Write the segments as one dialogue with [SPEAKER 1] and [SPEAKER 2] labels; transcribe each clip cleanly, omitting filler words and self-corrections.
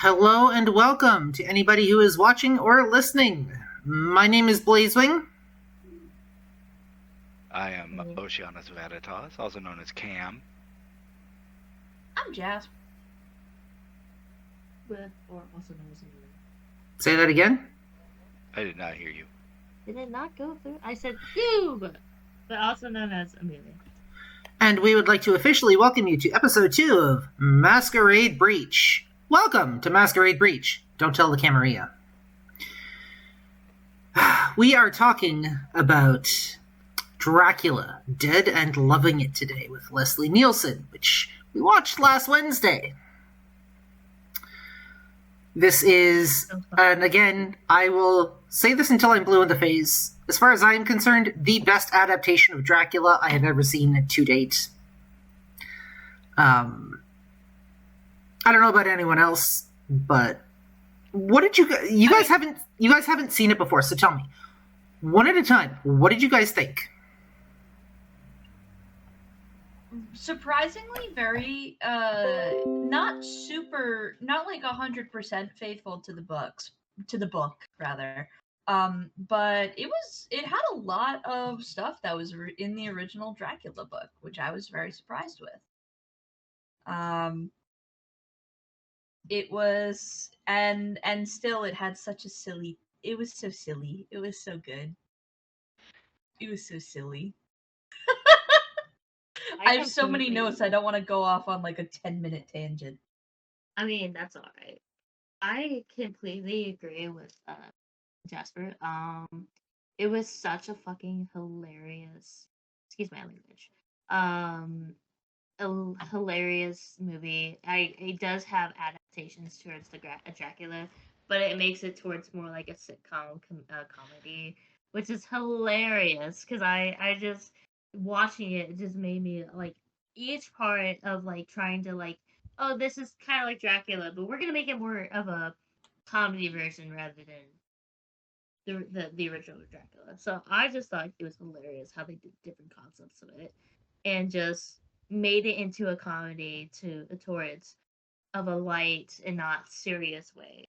[SPEAKER 1] Hello and welcome to anybody who is watching or listening. My name is Blazewing.
[SPEAKER 2] I am Oceanus Vanitas, also known as Cam.
[SPEAKER 3] I'm Jazz.
[SPEAKER 4] Or also known as Amelia.
[SPEAKER 1] Say that again?
[SPEAKER 2] I did not hear you.
[SPEAKER 4] Did it not go through? I said Cube, but also known as Amelia.
[SPEAKER 1] And we would like to officially welcome you to episode 2 of Masquerade Breach. Welcome to Masquerade Breach. Don't tell the Camarilla. We are talking about Dracula, Dead and Loving It today with Leslie Nielsen, which we watched last Wednesday. This is, and again, I will say this until I'm blue in the face. As far as I am concerned, the best adaptation of Dracula I have ever seen to date. I don't know about anyone else, but what did you guys haven't seen it before, so tell me, one at a time, what did you guys think?
[SPEAKER 3] Surprisingly very not like 100% faithful to the book rather. But it had a lot of stuff that was in the original Dracula book, which I was very surprised with. It was and still it had such a silly, it was so silly. It was so good. It was so silly. I have so many notes, I don't want to go off on like a 10-minute tangent.
[SPEAKER 4] I mean, that's alright. I completely agree with Jasper. It was such a fucking hilarious, excuse my language, a hilarious movie. It does have adaptations towards the Dracula, but it makes it towards more like a sitcom comedy, which is hilarious because I just watching it just made me like each part of like trying to like, oh, this is kind of like Dracula, but we're gonna make it more of a comedy version rather than the original Dracula. So I just thought it was hilarious how they did different concepts of it and just made it into a comedy towards of a light and not serious way.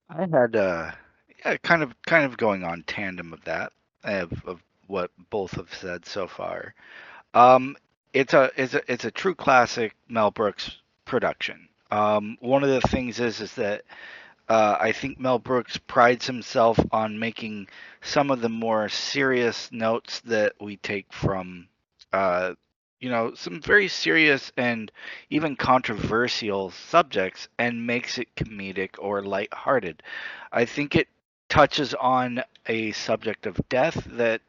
[SPEAKER 2] I had kind of going on tandem of that of what both have said so far. It's a true classic Mel Brooks production. One of the things is that I think Mel Brooks prides himself on making some of the more serious notes that we take from, some very serious and even controversial subjects and makes it comedic or lighthearted. I think it touches on a subject of death that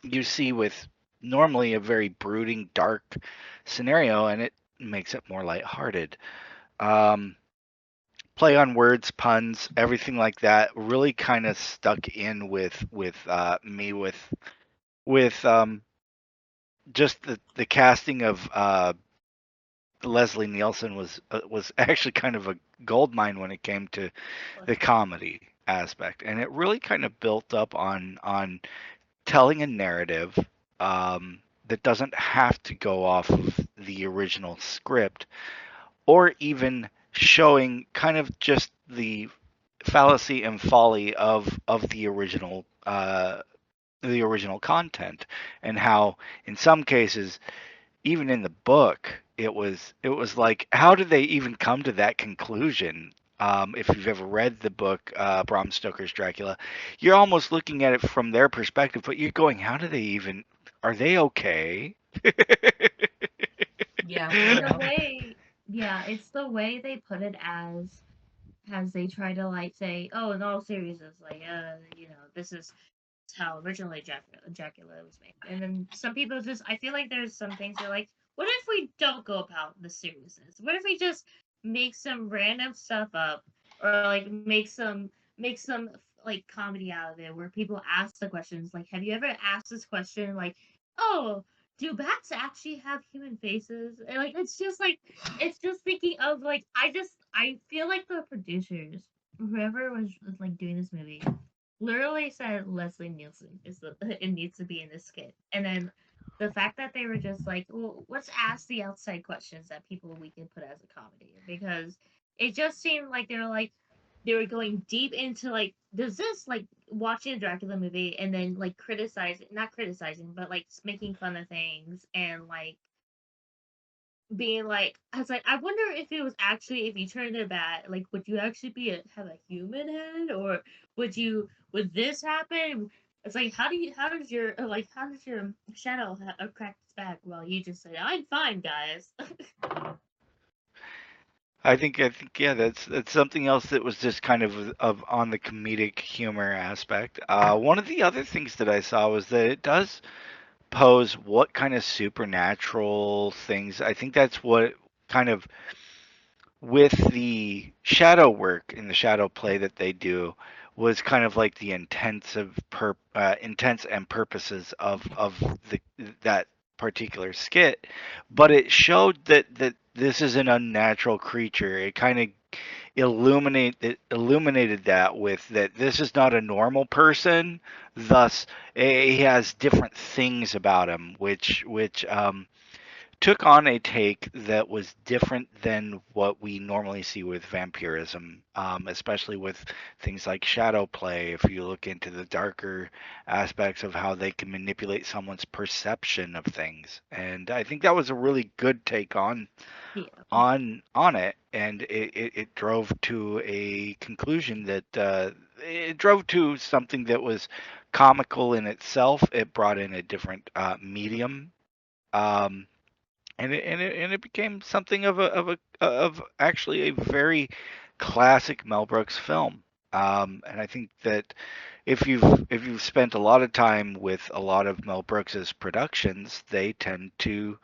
[SPEAKER 2] you see with normally a very brooding, dark scenario, and it makes it more lighthearted. Um, Play on words, puns, everything like that really kind of stuck in with me with just the casting of Leslie Nielsen was actually kind of a gold mine when it came to the comedy aspect, and it really kind of built up on telling a narrative that doesn't have to go off of the original script or even showing kind of just the fallacy and folly of the original content, and how in some cases, even in the book, it was like, how did they even come to that conclusion? If you've ever read the book, Bram Stoker's Dracula, you're almost looking at it from their perspective, but you're going, how do they even, are they okay?
[SPEAKER 3] Yeah.
[SPEAKER 4] The way, yeah, it's the way they put it as they try to like say, oh, in all seriousness, like, this is how originally Dracula was made. And then some people just, I feel like there's some things they're like, what if we don't go about the seriousness? What if we just make some random stuff up, or like make some like comedy out of it, where people ask the questions like, have you ever asked this question like, oh, do bats actually have human faces? And like it's just thinking of like I feel like the producers, whoever was like doing this movie, literally said Leslie Nielsen is it needs to be in this skit, and then the fact that they were just like, well, let's ask the outside questions that we can put as a comedy, because it just seemed like they were going deep into like, does this like watching a Dracula movie and then like not criticizing, but like making fun of things and like being like, I was like, I wonder if it was actually, if you turned it bad, like, would you actually have a human head, or would this happen? It's like, how does your shadow crack its back while you just say, I'm fine, guys.
[SPEAKER 2] I think yeah, that's something else that was just kind of on the comedic humor aspect. One of the other things that I saw was that it does pose what kind of supernatural things. I think that's what kind of, with the shadow work and the shadow play that they do, was kind of like the intents and purposes of the that particular skit. But it showed that this is an unnatural creature. It kind of illuminated that, with that this is not a normal person. Thus, he has different things about him, which took on a take that was different than what we normally see with vampirism, especially with things like shadow play. If you look into the darker aspects of how they can manipulate someone's perception of things, and I think that was a really good take
[SPEAKER 4] Yeah.
[SPEAKER 2] on it, and it drove to a conclusion that it drove to something that was comical in itself. It brought in a different medium. Um, and it became something of actually a very classic Mel Brooks film. And I think that if you've spent a lot of time with a lot of Mel Brooks's productions, they tend to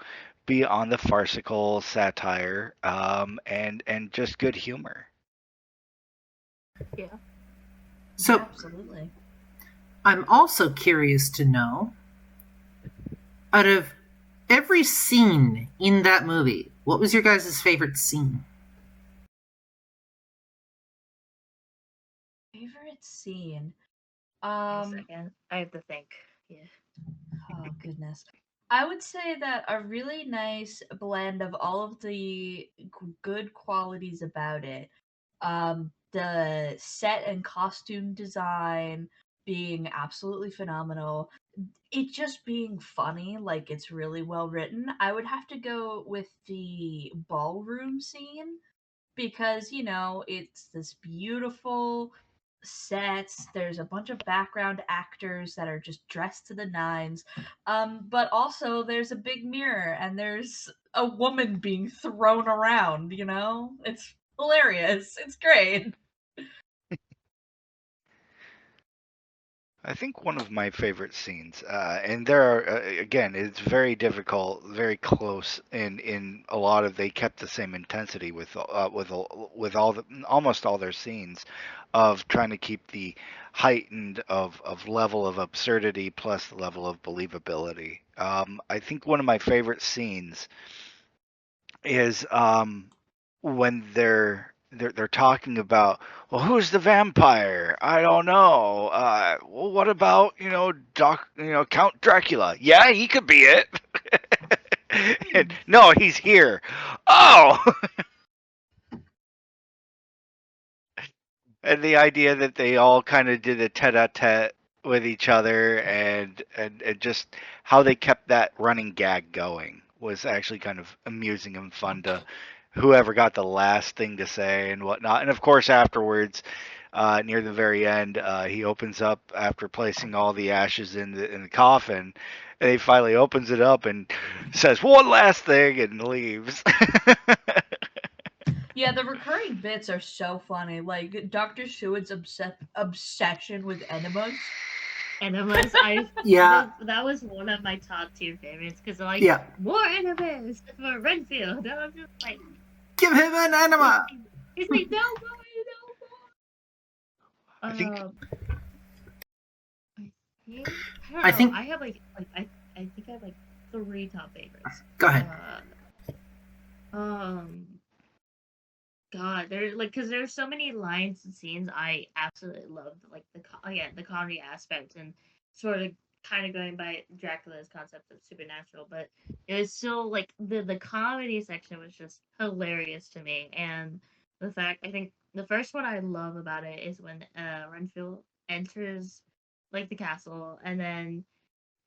[SPEAKER 2] be on the farcical satire, and just good humor.
[SPEAKER 4] Yeah.
[SPEAKER 1] So
[SPEAKER 3] Absolutely.
[SPEAKER 1] I'm also curious to know, out of every scene in that movie, what was your guys' favorite scene?
[SPEAKER 3] Favorite scene.
[SPEAKER 4] Wait a
[SPEAKER 3] Um,
[SPEAKER 4] second. I have to think. Yeah.
[SPEAKER 3] oh goodness. I would say that a really nice blend of all of the good qualities about it. The set and costume design being absolutely phenomenal. It just being funny, like it's really well written. I would have to go with the ballroom scene because it's this beautiful sets. There's a bunch of background actors that are just dressed to the nines, but also there's a big mirror and there's a woman being thrown around. It's hilarious. It's great.
[SPEAKER 2] I think one of my favorite scenes, and there are, again, it's very difficult, very close in a lot of. They kept the same intensity with almost all their scenes, of trying to keep the heightened of level of absurdity plus the level of believability. I think one of my favorite scenes is when they're talking about, well, who's the vampire? I don't know. Well, what about Count Dracula? Yeah, he could be it. And, no, he's here. Oh, and the idea that they all kind of did a tete-a-tete with each other, and just how they kept that running gag going was actually kind of amusing and fun to whoever got the last thing to say and whatnot. And of course, afterwards, near the very end, he opens up after placing all the ashes in the coffin. And he finally opens it up and says one last thing and leaves.
[SPEAKER 3] Yeah, the recurring bits are so funny. Like Dr. Seward's obsession with enemas.
[SPEAKER 4] Enemas,
[SPEAKER 1] Yeah,
[SPEAKER 4] that was one of my top tier favorites, because like,
[SPEAKER 1] yeah.
[SPEAKER 4] more enemas for Renfield. And I'm just like,
[SPEAKER 1] Give him an enema!
[SPEAKER 4] he's like, no more,
[SPEAKER 2] I
[SPEAKER 4] no
[SPEAKER 2] think
[SPEAKER 4] more. I think I don't
[SPEAKER 1] I
[SPEAKER 4] know.
[SPEAKER 1] think.
[SPEAKER 4] I have I think I have like three top favorites.
[SPEAKER 1] Go ahead.
[SPEAKER 4] Um, God, there like, because there's so many lines and scenes I absolutely loved, like the comedy aspect, and sort of kind of going by Dracula's concept of supernatural, but it was still like the comedy section was just hilarious to me. And the fact, I think the first one I love about it is when Renfield enters like the castle, and then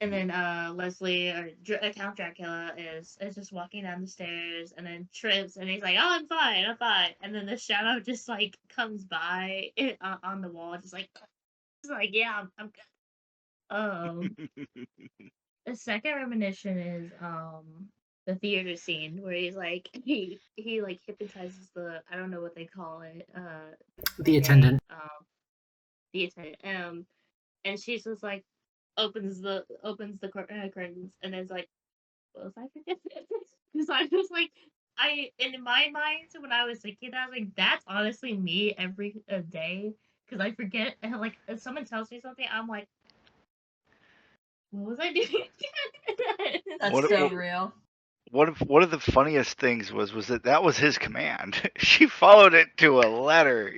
[SPEAKER 4] Leslie or Count Dracula is just walking down the stairs and then trips and he's like, "Oh, I'm fine," and then the shadow just like comes by on the wall, just like, "Yeah, I'm good." The second reminiscence is the theater scene where he's like he like hypnotizes the, I don't know what they call it,
[SPEAKER 1] The attendant.
[SPEAKER 4] the attendant, and she's just like opens the curtains and is like, what was I forgetting? Because I was like, in my mind when I was thinking that, I was like, that's honestly me every day, because I forget, and like if someone tells me something, I'm like, what was I doing?
[SPEAKER 3] That's
[SPEAKER 2] What-
[SPEAKER 3] so
[SPEAKER 2] what-
[SPEAKER 3] real.
[SPEAKER 2] One of the funniest things was that was his command. She followed it to a letter.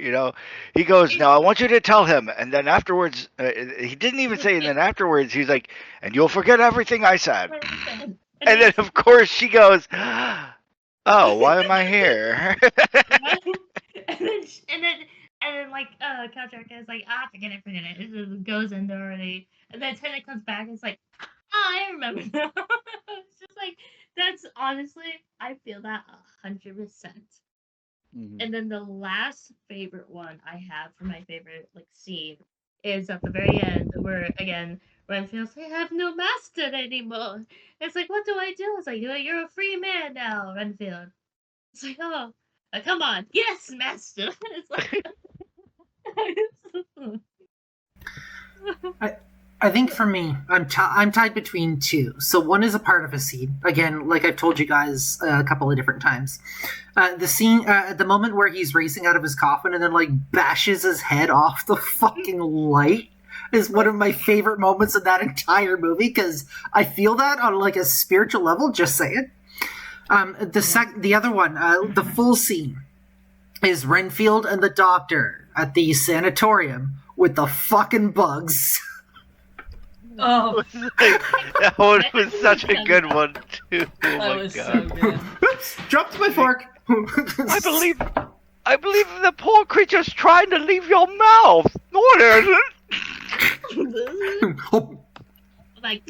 [SPEAKER 2] He goes, "Now I want you to tell him," and then afterwards, he didn't even say. And then afterwards, he's like, "And you'll forget everything I said." And then of course she goes, "Oh, why am I here?"
[SPEAKER 4] and then like Count Dracula is like, forget it. It just goes in there already, and then Tennant comes back and it's like, I remember now. It's just like, that's honestly, I feel that 100%. And then the last favorite one I have for my favorite like scene is at the very end where again Renfield's like, I have no master anymore. It's like, what do I do? It's like, you're a free man now, Renfield. It's like, oh, come on, yes, master. It's like,
[SPEAKER 1] I think for me, I'm tied between two. So one is a part of a scene. Again, like I've told you guys a couple of different times. The scene, the moment where he's racing out of his coffin and then like bashes his head off the fucking light, is one of my favorite moments in that entire movie, because I feel that on like a spiritual level. Just saying. The other one, the full scene, is Renfield and the doctor at the sanatorium with the fucking bugs.
[SPEAKER 3] Oh,
[SPEAKER 2] That one was such a good one too. Oh
[SPEAKER 3] that
[SPEAKER 2] my
[SPEAKER 3] was
[SPEAKER 2] god!
[SPEAKER 3] so good.
[SPEAKER 1] Oops, dropped my fork.
[SPEAKER 2] I believe the poor creature's trying to leave your mouth. No, it isn't.
[SPEAKER 4] like,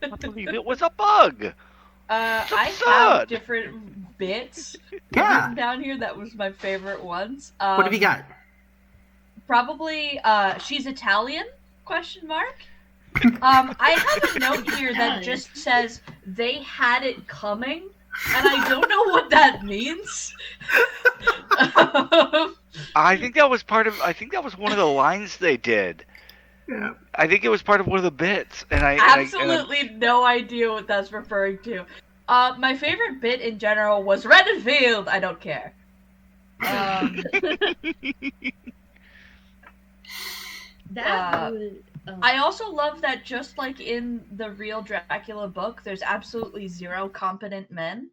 [SPEAKER 2] I believe it was a bug.
[SPEAKER 3] I
[SPEAKER 2] absurd.
[SPEAKER 3] have different bits
[SPEAKER 1] Yeah.
[SPEAKER 3] written down here. That was my favorite ones.
[SPEAKER 1] What have you got?
[SPEAKER 3] Probably, she's Italian? Question mark. I have a note here that just says they had it coming, and I don't know what that means.
[SPEAKER 2] I think that was one of the lines they did.
[SPEAKER 1] Yeah.
[SPEAKER 2] I think it was part of one of the bits, and I
[SPEAKER 3] Absolutely no idea what that's referring to. My favorite bit in general was Renfield. I don't care.
[SPEAKER 4] that was,
[SPEAKER 3] I also love that just like in the real Dracula book, there's absolutely zero competent men.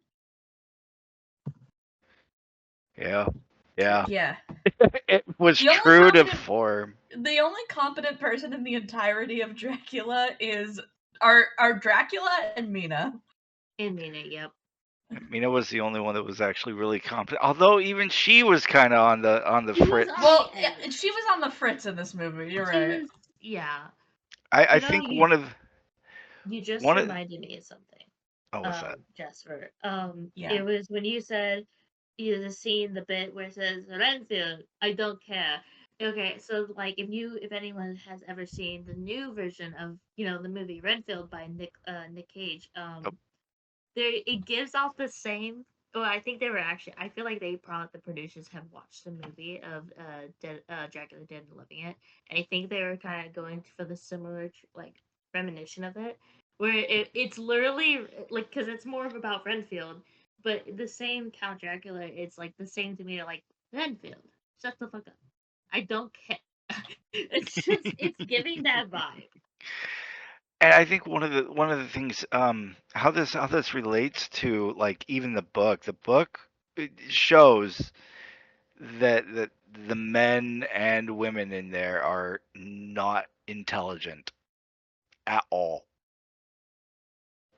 [SPEAKER 2] yeah.
[SPEAKER 3] Yeah.
[SPEAKER 2] It was
[SPEAKER 3] The only
[SPEAKER 2] true to
[SPEAKER 3] competent-
[SPEAKER 2] form.
[SPEAKER 3] The only competent person in the entirety of Dracula is our Dracula and Mina.
[SPEAKER 4] in Mina, yep.
[SPEAKER 2] Mina was the only one that was actually really competent. Although even she was kind of on the
[SPEAKER 4] She was
[SPEAKER 2] fritz.
[SPEAKER 4] on-
[SPEAKER 3] Well, yeah, she was on the fritz in this movie. You're
[SPEAKER 4] She
[SPEAKER 3] right.
[SPEAKER 4] was, yeah.
[SPEAKER 2] I
[SPEAKER 4] You know,
[SPEAKER 2] think
[SPEAKER 4] you-
[SPEAKER 2] one of
[SPEAKER 4] You just
[SPEAKER 2] One of-
[SPEAKER 4] reminded me of something.
[SPEAKER 2] what's that?
[SPEAKER 4] Jasper.
[SPEAKER 3] Yeah.
[SPEAKER 4] It was when you said the scene, the bit where it says Renfield, I don't care. Okay, so like if anyone has ever seen the new version of the movie Renfield by Nick Cage, it gives off the same. Well, I think they were actually. I feel like the producers have watched the movie of Dracula Dead and Loving It, and I think they were kind of going for the similar like premonition of it, where it's literally like, because it's more of about Renfield, but the same Count Dracula, it's like the same demeanor, like, Renfield, shut the fuck up, I don't care. It's giving that vibe.
[SPEAKER 2] And I think one of the things, how this relates to like even the book. The book shows that the men and women in there are not intelligent at all.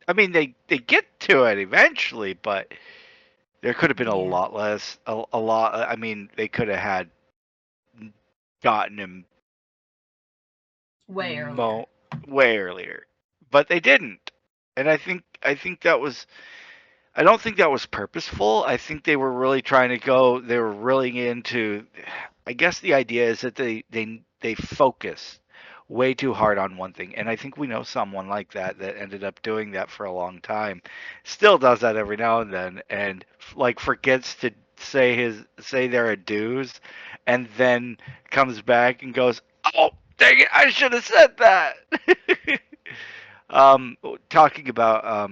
[SPEAKER 2] I mean, they get to it eventually, but there could have been a
[SPEAKER 4] Yeah.
[SPEAKER 2] lot less. A lot. I mean, they could have had gotten him
[SPEAKER 3] Way earlier.
[SPEAKER 2] way earlier, but they didn't. And I think that was. I don't think that was purposeful. I think they were really trying to go. They were really into. I guess the idea is that they focus way too hard on one thing, and I think we know someone like that that ended up doing that for a long time. Still does that every now and then, and like forgets to say their adieus, and then comes back and goes, "Oh, dang it! I should have said that." um, Talking about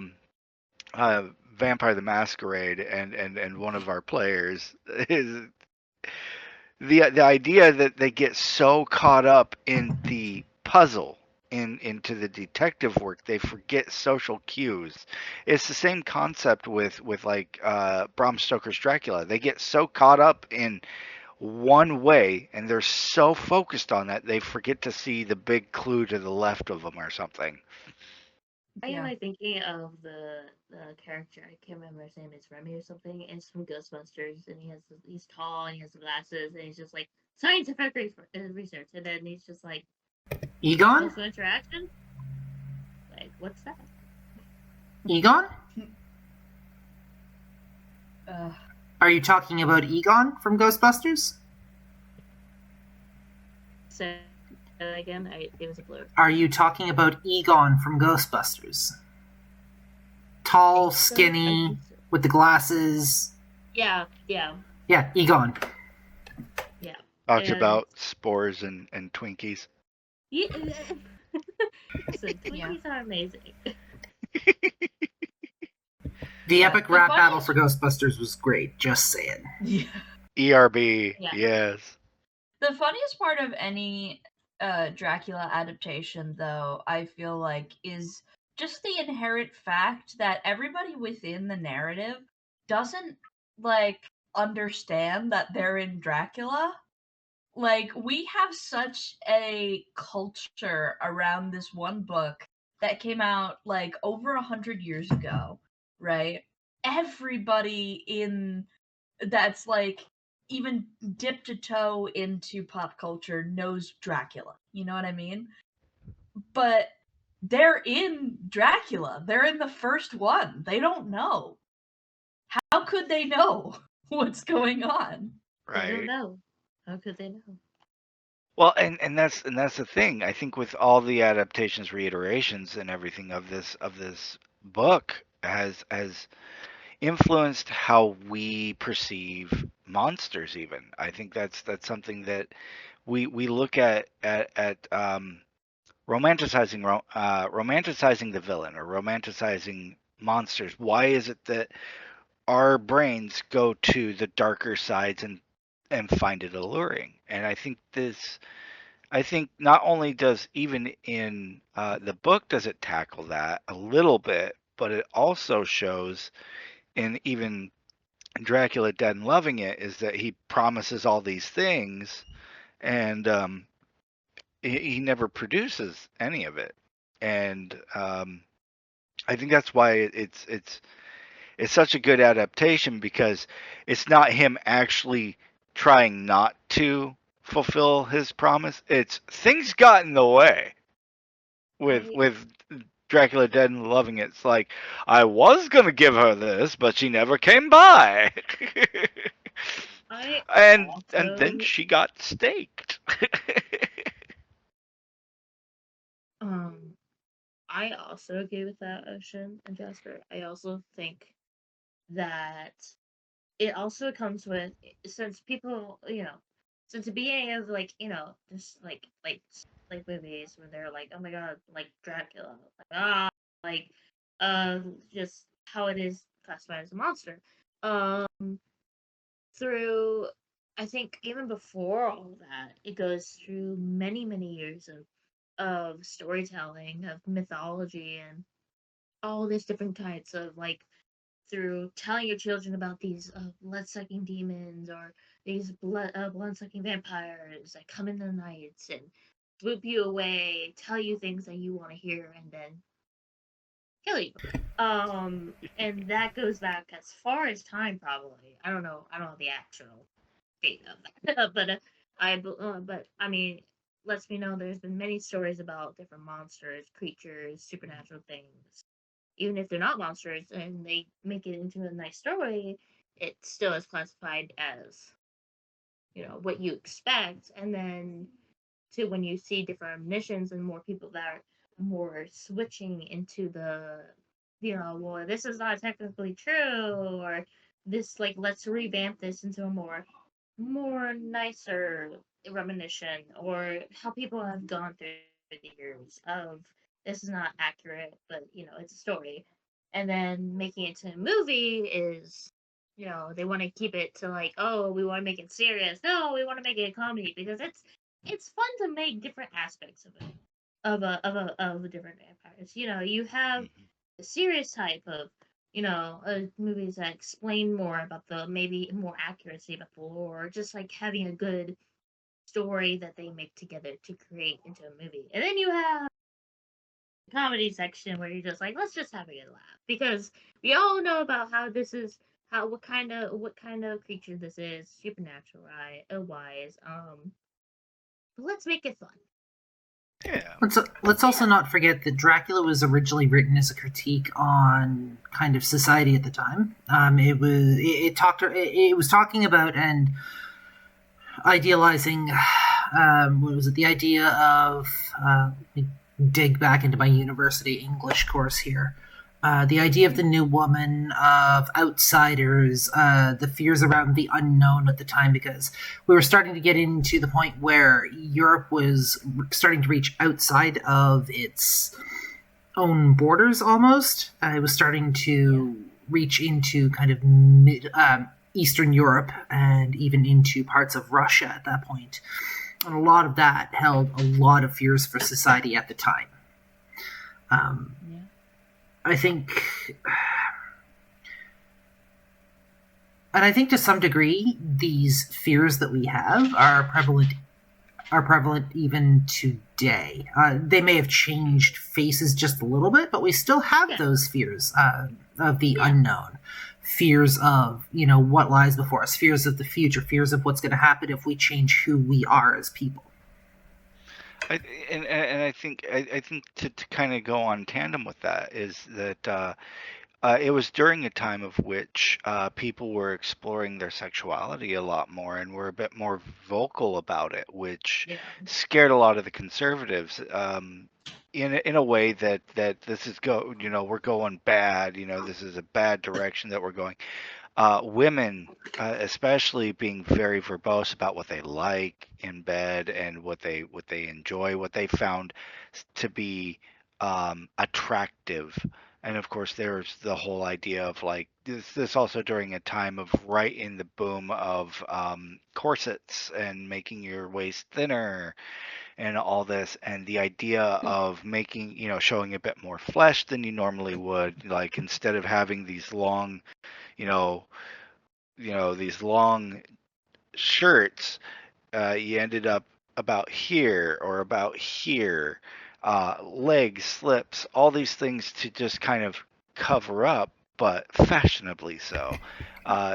[SPEAKER 2] uh, Vampire the Masquerade and one of our players is the idea that they get so caught up in the puzzle into the detective work they forget social cues. It's the same concept with like Bram Stoker's Dracula. They get so caught up in one way and they're so focused on that they forget to see the big clue to the left of them or something.
[SPEAKER 4] I am
[SPEAKER 3] Yeah.
[SPEAKER 4] like thinking of the character. I can't remember his name. It's Remy or something. And it's from Ghostbusters, and he's tall and he has the glasses, and he's just like scientific research, and then he's just like
[SPEAKER 1] Egon?
[SPEAKER 4] social interaction. Like, what's that?
[SPEAKER 1] Egon?
[SPEAKER 3] Ugh.
[SPEAKER 1] Are you talking about Egon from Ghostbusters?
[SPEAKER 4] Say that again. It was a blur.
[SPEAKER 1] Are you talking about Egon from Ghostbusters? Tall, skinny, with the glasses.
[SPEAKER 4] Yeah.
[SPEAKER 1] Yeah, Egon.
[SPEAKER 2] Talks
[SPEAKER 4] And-
[SPEAKER 2] about spores and Twinkies.
[SPEAKER 4] Yeah. So Twinkies
[SPEAKER 3] Yeah.
[SPEAKER 4] are amazing.
[SPEAKER 1] The epic
[SPEAKER 3] the
[SPEAKER 1] rap
[SPEAKER 3] funny-
[SPEAKER 1] battle for Ghostbusters was great, just saying.
[SPEAKER 3] Yeah.
[SPEAKER 2] ERB,
[SPEAKER 4] Yeah.
[SPEAKER 2] yes.
[SPEAKER 3] The funniest part of any Dracula adaptation, though, I feel like, is just the inherent fact that everybody within the narrative doesn't, like, understand that they're in Dracula. Like, we have such a culture around this one book that came out, like, over 100 years ago, right? Everybody in that's, like, even dipped a toe into pop culture knows Dracula. You know what I mean? But they're in Dracula. They're in the first one. They don't know. How could they know what's going on?
[SPEAKER 4] They don't
[SPEAKER 2] Right.
[SPEAKER 4] know. How could they know?
[SPEAKER 2] Well, and that's the thing. I think with all the adaptations, reiterations, and everything of this book has influenced how we perceive monsters. Even I think that's something that we look at romanticizing the villain or romanticizing monsters. Why is it that our brains go to the darker sides and find it alluring? And I think not only does even in the book does it tackle that a little bit, but it also shows in even Dracula Dead and Loving It is that he promises all these things and he never produces any of it. And I think that's why it's such a good adaptation because it's not him actually trying not to fulfill his promise. It's things got in the way with Dracula Dead and Loving It. It's like I was gonna give her this, but she never came by. and then she got staked.
[SPEAKER 4] I also agree with that, Ocean and Jasper. I also think that it also comes with since people, since the beginning of just like movies when they're like, oh my god, like Dracula, like just how it is classified as a monster. Through I think even before all that, it goes through many years of storytelling, of mythology, and all these different types of through telling your children about these blood sucking demons or these blood sucking vampires that come in the nights and swoop you away, tell you things that you want to hear, and then kill you. And that goes back as far as time, probably. I don't know. I don't know the actual date of that, but I mean, lets me know there's been many stories about different monsters, creatures, supernatural things. Even if they're not monsters and they make it into a nice story, it still is classified as what you expect. And then to when you see different missions and more people that are more switching into the well, this is not technically true, or this, like, let's revamp this into a more nicer reminiscence, or how people have gone through the years of this is not accurate, but it's a story. And then making it to a movie is, they want to keep it to, like, oh, we want to make it serious. No, we want to make it a comedy, because it's fun to make different aspects of it, of the different vampires. You have the serious type of movies that explain more about the, maybe more accuracy about the lore, or just like having a good story that they make together to create into a movie. And then you have the comedy section where you're just like, let's just have a good laugh, because we all know about how this is, how what kind of creature this is, supernatural, right? Wise. But let's make it fun.
[SPEAKER 2] Yeah.
[SPEAKER 1] Let's also not forget that Dracula was originally written as a critique on kind of society at the time. It was talking about and idealizing. What was it? The idea of dig back into my university English course here. The idea of the new woman, of outsiders, the fears around the unknown at the time, because we were starting to get into the point where Europe was starting to reach outside of its own borders almost. It was starting to reach into kind of Eastern Europe and even into parts of Russia at that point. And a lot of that held a lot of fears for society at the time. I think, and I think to some degree, these fears that we have are prevalent even today. They may have changed faces just a little bit, but we still have those fears of the unknown, fears of what lies before us, fears of the future, fears of what's going to happen if we change who we are as people.
[SPEAKER 2] I think to kind of go on tandem with that is that it was during a time of which people were exploring their sexuality a lot more and were a bit more vocal about it, which scared a lot of the conservatives. In a way that this is we're going bad. This is a bad direction that we're going. Women, especially, being very verbose about what they like in bed and what they enjoy, what they found to be attractive. And of course, there's the whole idea of like this also during a time of right in the boom of corsets and making your waist thinner and all this, and the idea of making showing a bit more flesh than you normally would, like instead of having these long you know, these long shirts, you ended up about here or about here, legs, slips, all these things to just kind of cover up, but fashionably so.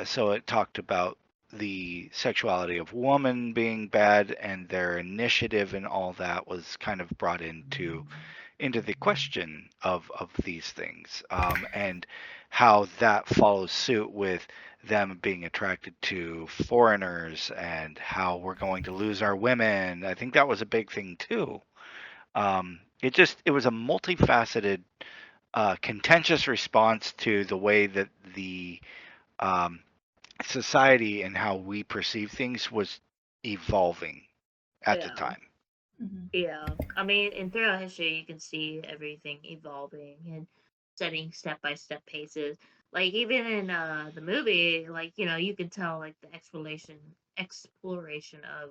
[SPEAKER 2] So it talked about the sexuality of woman being bad, and their initiative and all that was kind of brought into the question of these things, and how that follows suit with them being attracted to foreigners and how we're going to lose our women. I think that was a big thing too. It was a multifaceted, contentious response to the way that the society and how we perceive things was evolving at the time.
[SPEAKER 4] Yeah, I mean, and throughout history, you can see everything evolving and setting step-by-step paces. Like even in the movie, like you can tell like the exploration of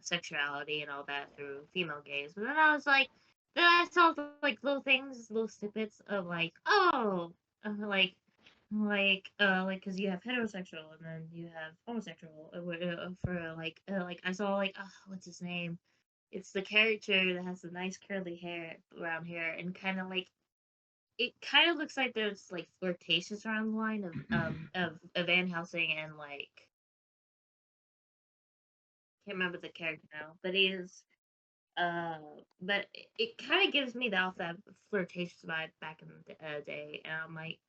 [SPEAKER 4] sexuality and all that through female gaze. But then I was like, then I saw like little things, little snippets of like, oh, like because you have heterosexual and then you have homosexual. For like I saw like, what's his name? it's the character that has the nice curly hair, brown hair, and kind of like it kind of looks like there's like flirtations around the line of Van Helsing and like can't remember the character now, but he is but it kind of gives me that flirtatious vibe back in the day, and I'm like,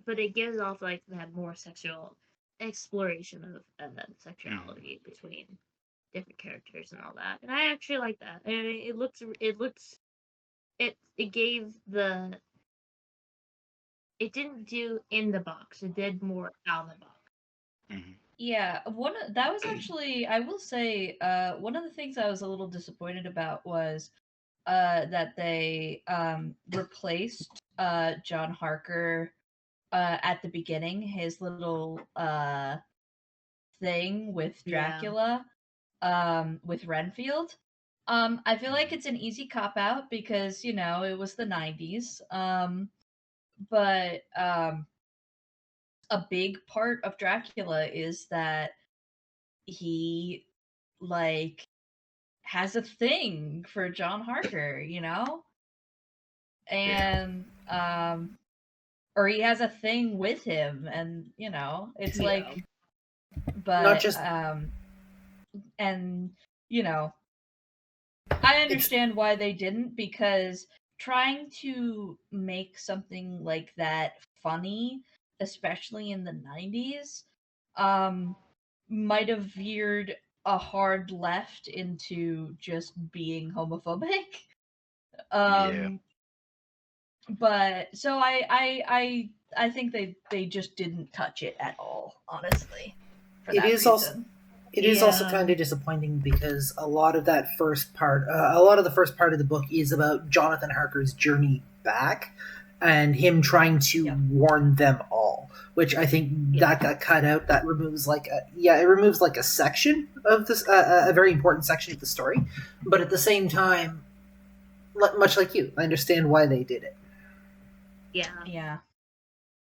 [SPEAKER 4] but it gives off like that more sexual exploration of sexuality between different characters and all that, and I actually like that, and it gave the it didn't do in the box, it did more out of the box.
[SPEAKER 2] Mm-hmm.
[SPEAKER 3] Yeah, that was actually, I will say, one of the things I was a little disappointed about was that they replaced John Harker at the beginning, his little thing with Dracula, with Renfield. I feel like it's an easy cop out because it was the 90s. But a big part of Dracula is that he like has a thing for John Harker, and or he has a thing with him, and it's like, but
[SPEAKER 1] Not just
[SPEAKER 3] and I understand why they didn't, because trying to make something like that funny, especially in the 90s, might have veered a hard left into just being homophobic.
[SPEAKER 2] Yeah.
[SPEAKER 3] But so I think they just didn't touch it at all, honestly. For
[SPEAKER 1] It
[SPEAKER 3] that
[SPEAKER 1] is
[SPEAKER 3] reason.
[SPEAKER 1] it is also kind of disappointing because a lot of the first part of the book is about Jonathan Harker's journey back and him trying to warn them all, which I think that got cut out. That removes it removes like a section of this, a very important section of the story. But at the same time, much like you, I understand why they did it.
[SPEAKER 3] Yeah.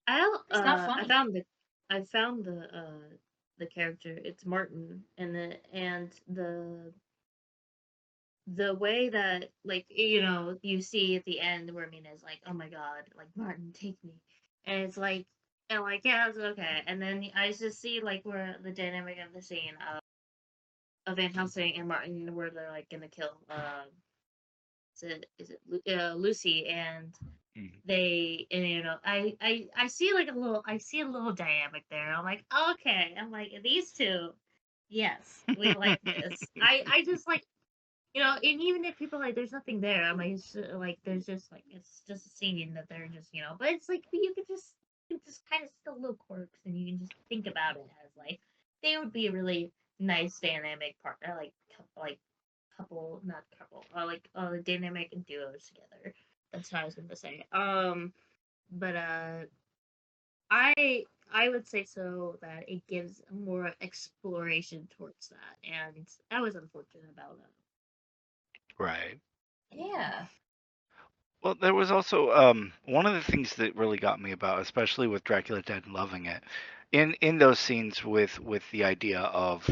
[SPEAKER 4] It's
[SPEAKER 3] not funny.
[SPEAKER 4] I found the character. It's Martin, and the way that, like, you see at the end where Mina's like, oh my god, like, Martin, take me, and it's like, and like, yeah, it's okay, and then I just see like where the dynamic of the scene of Van Helsing and Martin, where they're like gonna kill is it Lucy, and they, and I see like I see a little dynamic there. I'm like, okay, I'm like, these two, yes, we like this. I just like, and even if people are like, there's nothing there, I'm like, it's just, like, there's just like, it's just a scene that they're just, but it's like, you can just kind of still little quirks, and you can just think about it as like, they would be a really nice dynamic partner, like couple, not couple, like dynamic duos together. That's what I was gonna say. But I would say so that it gives more exploration towards that, and I was unfortunate about it.
[SPEAKER 2] Right.
[SPEAKER 3] Yeah.
[SPEAKER 2] Well, there was also one of the things that really got me about, especially with Dracula Dead and loving it, in those scenes with the idea of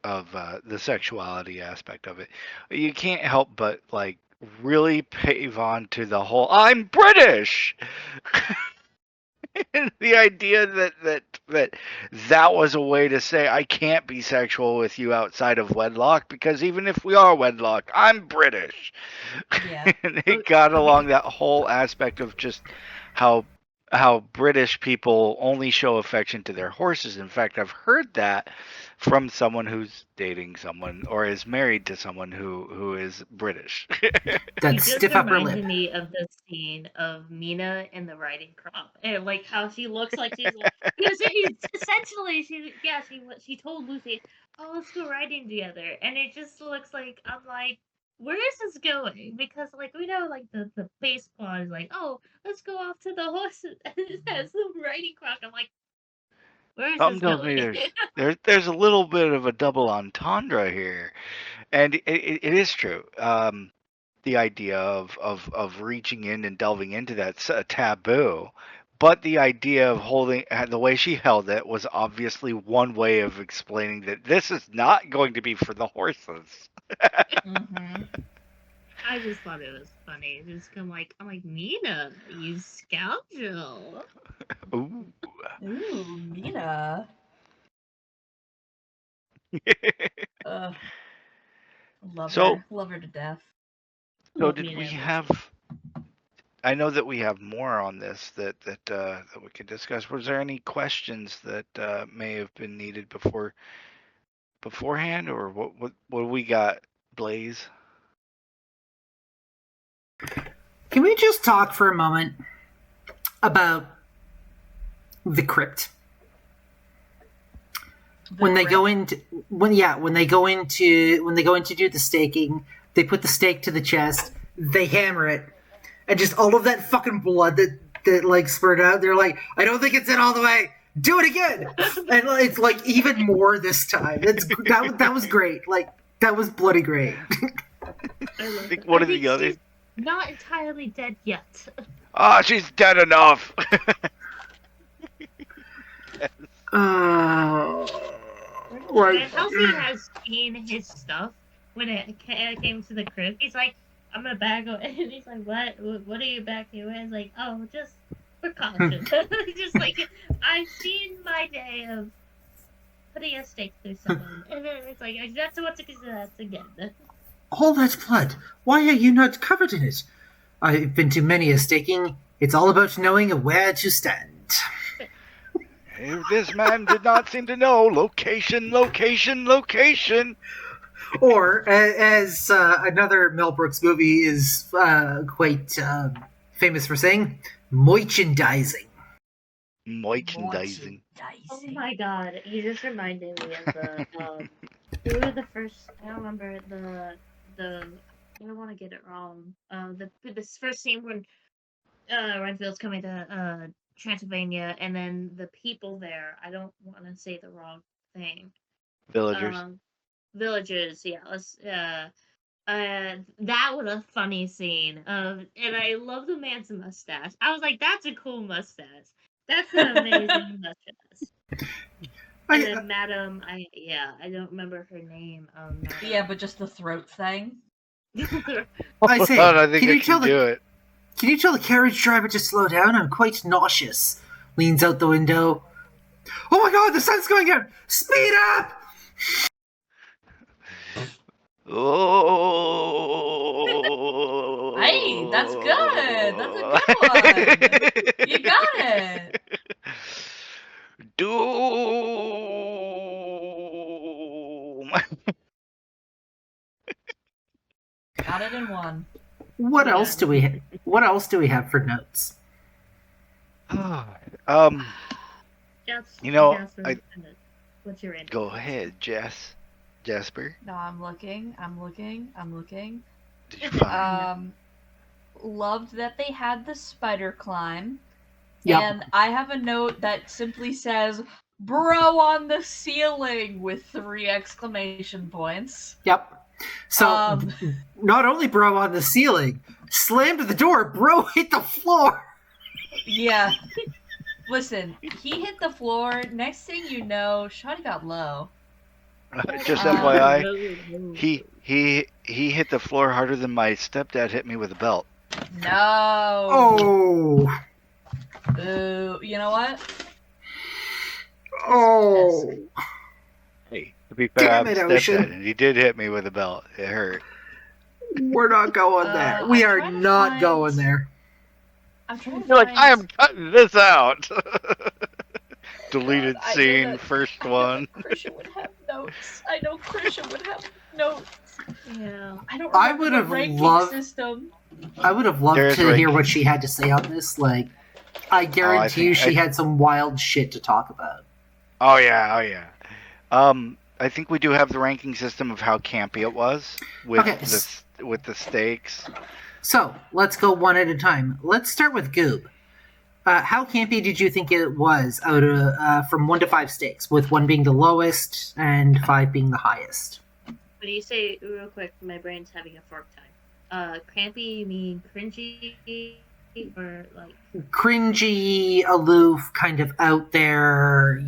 [SPEAKER 2] the sexuality aspect of it, you can't help but like really pave on to the whole "I'm British." The idea that was a way to say I can't be sexual with you outside of wedlock, because even if we are wedlocked, I'm British.
[SPEAKER 3] Yeah.
[SPEAKER 2] And it got along that whole aspect of just how British people only show affection to their horses. In fact, I've heard that from someone who's dating someone or is married to someone who is British.
[SPEAKER 1] That
[SPEAKER 4] You just
[SPEAKER 1] stiff upper
[SPEAKER 4] reminded
[SPEAKER 1] lip.
[SPEAKER 4] me of the scene of Mina in the riding crop, and like how she looks like she's like, because essentially she told Lucy, oh, let's go riding together, and it just looks like, I'm like, where is this going? Because like we know like the base plot is like, oh, let's go off to the horses and it has the riding crop. I'm like, where is
[SPEAKER 2] Something
[SPEAKER 4] this
[SPEAKER 2] tells me
[SPEAKER 4] going?
[SPEAKER 2] there's a little bit of a double entendre here, and it is true. The idea of reaching in and delving into that's a taboo, But the idea of holding the way she held it was obviously one way of explaining that this is not going to be for the horses.
[SPEAKER 3] Mm-hmm.
[SPEAKER 4] I just thought it was funny. Just I'm like, Mina, you scoundrel.
[SPEAKER 2] Ooh.
[SPEAKER 3] Ooh, Mina. Love
[SPEAKER 2] So-
[SPEAKER 3] her. Love her to death.
[SPEAKER 2] So
[SPEAKER 4] Love
[SPEAKER 2] did
[SPEAKER 4] Mina
[SPEAKER 2] we
[SPEAKER 4] and
[SPEAKER 2] have? I know that we have more on this that we could discuss. Was there any questions that may have been needed beforehand, or what we got, Blaze?
[SPEAKER 1] Can we just talk for a moment about the crypt? When they go into when they go into do the staking, they put the stake to the chest, they hammer it, and just all of that fucking blood that like spurted out. They're like, I don't think it's in all the way. Do it again, and it's like even more this time. That was great. Like that was bloody great.
[SPEAKER 4] I love
[SPEAKER 2] think
[SPEAKER 4] it.
[SPEAKER 2] one
[SPEAKER 4] I
[SPEAKER 2] of the
[SPEAKER 4] think
[SPEAKER 2] other-
[SPEAKER 4] she's not entirely dead yet.
[SPEAKER 2] Ah, she's dead enough.
[SPEAKER 1] Like,
[SPEAKER 4] And Halsey has seen his stuff when it came to the crypt. He's like, I'm gonna back away. And he's like, what are you backing away? It's like, oh, just precaution. Just like, I've seen my day of putting a stake through someone. And then it's like, that's what to that again.
[SPEAKER 1] all that blood. Why are you not covered in it? I've been to many a staking. It's all about knowing where to stand.
[SPEAKER 2] This man did not seem to know location.
[SPEAKER 1] Or, as another Mel Brooks movie is quite famous for saying, merchandising.
[SPEAKER 2] Merchandising.
[SPEAKER 4] Oh my god, you just reminded me of the, who were the first, I don't remember the I don't want to get it wrong. This first scene when Renfield's coming to Transylvania, and then the people there. I don't want to say the wrong thing.
[SPEAKER 2] Villagers.
[SPEAKER 4] Villagers. Yeah. Let's. That was a funny scene. And I love the man's mustache. I was like, that's a cool mustache. That's an amazing mustache. And then Madam, I don't remember her name.
[SPEAKER 3] Yeah, but just the throat thing.
[SPEAKER 1] I say,
[SPEAKER 2] I think
[SPEAKER 1] can
[SPEAKER 2] I
[SPEAKER 1] you tell
[SPEAKER 2] can do it.
[SPEAKER 1] Can you tell the carriage driver to slow down? I'm quite nauseous. Leans out the window. Oh my god, the sun's going down! Speed up!
[SPEAKER 2] Oh.
[SPEAKER 3] Hey, that's good. That's a good one. You got it.
[SPEAKER 2] Doom.
[SPEAKER 3] Got it in one.
[SPEAKER 1] What
[SPEAKER 4] Yeah.
[SPEAKER 1] else do we have for notes?
[SPEAKER 4] Just,
[SPEAKER 2] You know,
[SPEAKER 4] Jasper, what's your answer?
[SPEAKER 2] Go ahead, Jasper.
[SPEAKER 3] No, I'm looking.
[SPEAKER 2] Did you find?
[SPEAKER 3] Loved that they had the spider climb.
[SPEAKER 1] Yep.
[SPEAKER 3] And I have a note that simply says, "Bro on the ceiling" with 3 exclamation points.
[SPEAKER 1] Yep. So, not only bro on the ceiling, slammed the door, bro hit the floor.
[SPEAKER 3] Yeah. Listen, he hit the floor. Next thing you know, Shotty got low.
[SPEAKER 2] Just
[SPEAKER 3] Um,
[SPEAKER 2] FYI, he hit the floor harder than my stepdad hit me with a belt.
[SPEAKER 3] No.
[SPEAKER 1] Oh.
[SPEAKER 3] Boo. You know what?
[SPEAKER 1] Oh.
[SPEAKER 2] Hey, to be fair,
[SPEAKER 1] Damn
[SPEAKER 2] I'm
[SPEAKER 1] it,
[SPEAKER 2] a
[SPEAKER 1] Ocean.
[SPEAKER 2] stepdad, and he did hit me with a belt. It hurt.
[SPEAKER 1] We're not going there. We
[SPEAKER 3] I'm
[SPEAKER 1] are
[SPEAKER 3] trying to
[SPEAKER 1] not
[SPEAKER 3] find-
[SPEAKER 1] going there.
[SPEAKER 3] I'm trying to
[SPEAKER 2] You're like,
[SPEAKER 3] find...
[SPEAKER 2] I am cutting this out. Deleted
[SPEAKER 3] God, I know
[SPEAKER 2] scene,
[SPEAKER 3] that-
[SPEAKER 2] first
[SPEAKER 3] I know
[SPEAKER 2] one.
[SPEAKER 3] that Christian would have notes. I know Christian would have notes.
[SPEAKER 4] Yeah.
[SPEAKER 3] I don't
[SPEAKER 1] I
[SPEAKER 3] remember
[SPEAKER 1] would
[SPEAKER 3] the
[SPEAKER 1] have
[SPEAKER 3] ranking
[SPEAKER 1] loved-
[SPEAKER 3] system.
[SPEAKER 1] I would have loved
[SPEAKER 2] There's
[SPEAKER 1] to
[SPEAKER 2] Rick.
[SPEAKER 1] hear what she had to say on this. Like, I guarantee
[SPEAKER 2] think-
[SPEAKER 1] you she had some wild shit to talk about.
[SPEAKER 2] Oh yeah. I think we do have the ranking system of how campy it was with
[SPEAKER 1] Okay.
[SPEAKER 2] with the stakes.
[SPEAKER 1] So, let's go one at a time. Let's start with Goob. How campy did you think it was out of from 1 to 5 stakes, with 1 being the lowest and 5 being the highest?
[SPEAKER 4] When you say real quick, my brain's having a fork time. Crampy, you mean cringy? or like
[SPEAKER 1] cringy, aloof, kind of out there,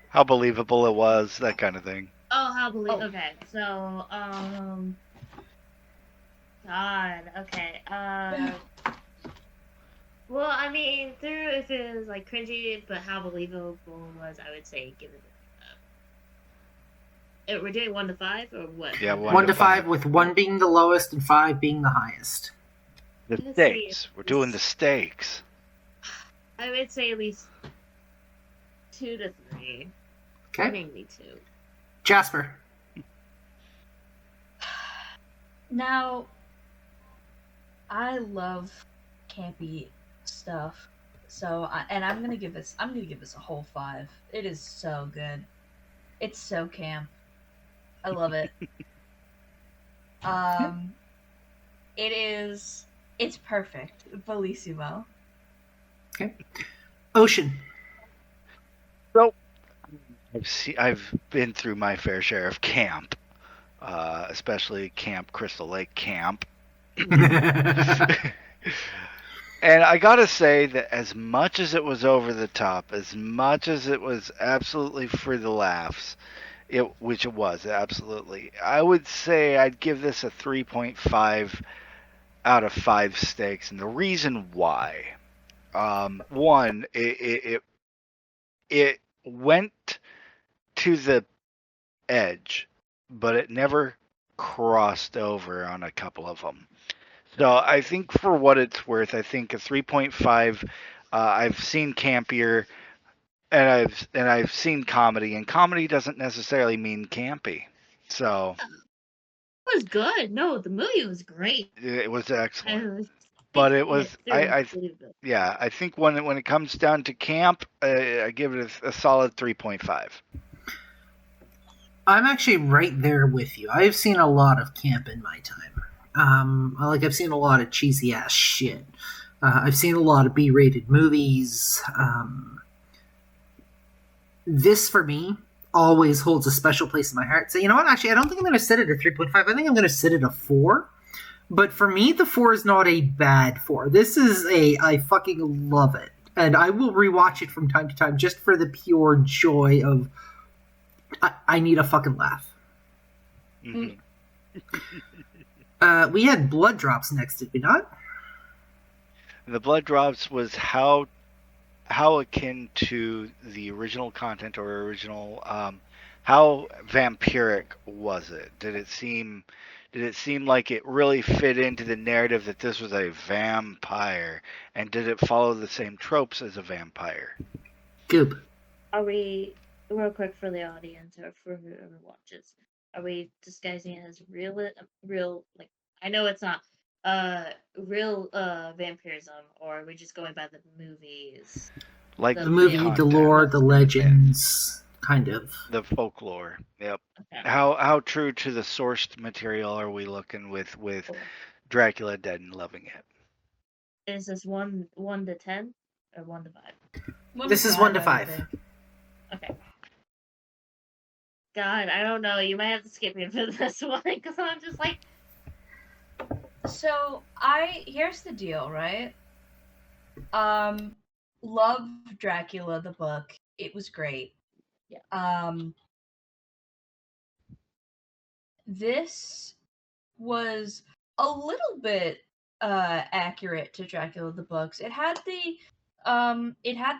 [SPEAKER 2] How believable it was, that kind of thing.
[SPEAKER 4] Okay, so God, okay. Well, I mean, if it was like cringy, but how believable it was, I would say give it. We're doing 1 to 5 or what?
[SPEAKER 2] Yeah,
[SPEAKER 1] 1 to 5, with 1 being the lowest and 5 being the highest.
[SPEAKER 2] The stakes. We're doing the stakes.
[SPEAKER 4] I would say at least 2 to 3.
[SPEAKER 1] Okay.
[SPEAKER 4] Mainly 2.
[SPEAKER 1] Jasper.
[SPEAKER 3] Now, I love campy stuff, so I'm gonna give this a whole 5. It is so good. It's so camp. I love it. It's perfect. Bellissimo.
[SPEAKER 1] Okay. Ocean.
[SPEAKER 2] So, I've been through my fair share of camp, especially Camp Crystal Lake Camp. And I gotta say that as much as it was over the top, as much as it was absolutely for the laughs, which it was, absolutely, I would say I'd give this a 3.5 out of 5 stakes. And the reason why, one, it went to the edge, but it never crossed over on a couple of them. So I think for what it's worth, I think a 3.5. I've seen campier, and I've seen comedy, and comedy doesn't necessarily mean campy. So
[SPEAKER 4] it was good. No, the movie was great.
[SPEAKER 2] It was excellent. But it was I think when it comes down to camp, I give it a solid 3.5.
[SPEAKER 1] I'm actually right there with you. I've seen a lot of camp in my time. I've seen a lot of cheesy ass shit. I've seen a lot of B-rated movies. This, for me, always holds a special place in my heart. So, you know what? Actually, I don't think I'm going to sit it at 3.5. I think I'm going to sit it at 4. But for me, the 4 is not a bad 4. This is I fucking love it. And I will rewatch it from time to time just for the pure joy of I need a fucking laugh.
[SPEAKER 2] Mm-hmm.
[SPEAKER 1] We had Blood Drops next, did we not?
[SPEAKER 2] The Blood Drops was how akin to the original content or original how vampiric was it? Did it seem like it really fit into the narrative that this was a vampire, and did it follow the same tropes as a vampire?
[SPEAKER 1] Goop.
[SPEAKER 4] Are we, real quick for the audience or for whoever watches, are we disguising it as real like, I know it's not real vampirism, or are we just going by the movies?
[SPEAKER 2] Like
[SPEAKER 1] the movie, the lore, the legends, kind of.
[SPEAKER 2] The folklore, yep. Okay. How true to the sourced material are we looking with Dracula Dead and Loving It?
[SPEAKER 4] Is this 1 to 10 or 1 to 5?
[SPEAKER 1] This is 1 to 5.
[SPEAKER 4] Okay. God, I don't know. You might have to skip me for this one because I'm just like.
[SPEAKER 3] So here's the deal, right? Love Dracula the book. It was great.
[SPEAKER 4] Yeah.
[SPEAKER 3] This was a little bit accurate to Dracula the books. It had the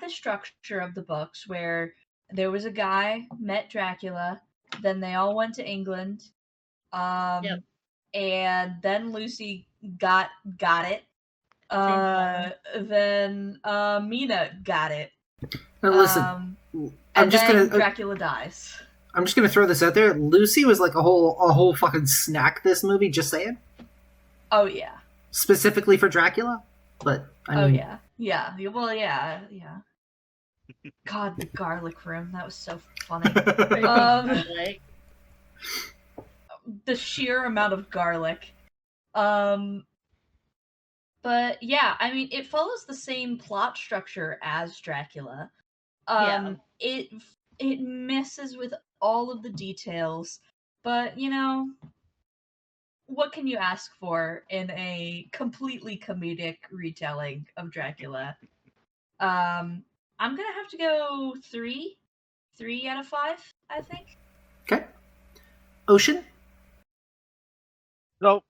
[SPEAKER 3] structure of the books where there was a guy met Dracula, then they all went to England, and then Lucy got it. Then Mina got it.
[SPEAKER 1] Now listen,
[SPEAKER 3] Dracula dies.
[SPEAKER 1] I'm just gonna throw this out there. Lucy was like a whole fucking snack this movie. Just saying.
[SPEAKER 3] Oh yeah.
[SPEAKER 1] Specifically for Dracula, but I mean,
[SPEAKER 3] yeah. Well, yeah. God, the garlic room. That was so funny. The sheer amount of garlic. But yeah, I mean, it follows the same plot structure as Dracula. It messes with all of the details, but what can you ask for in a completely comedic retelling of Dracula? I'm gonna have to go 3 out of 5, I think.
[SPEAKER 1] Okay. Ocean?
[SPEAKER 2] So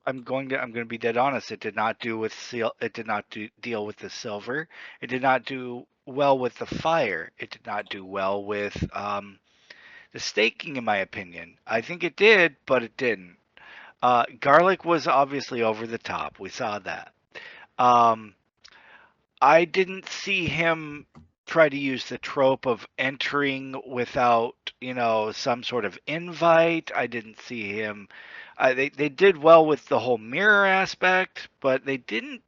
[SPEAKER 2] I'm going to be dead honest. It did not do with it did not deal with the silver. It did not do well with the fire. It did not do well with the staking, in my opinion. I think it did, but it didn't. Garlic was obviously over the top. We saw that. Um, I didn't see him try to use the trope of entering without, some sort of invite. I didn't see him. They did well with the whole mirror aspect, but they didn't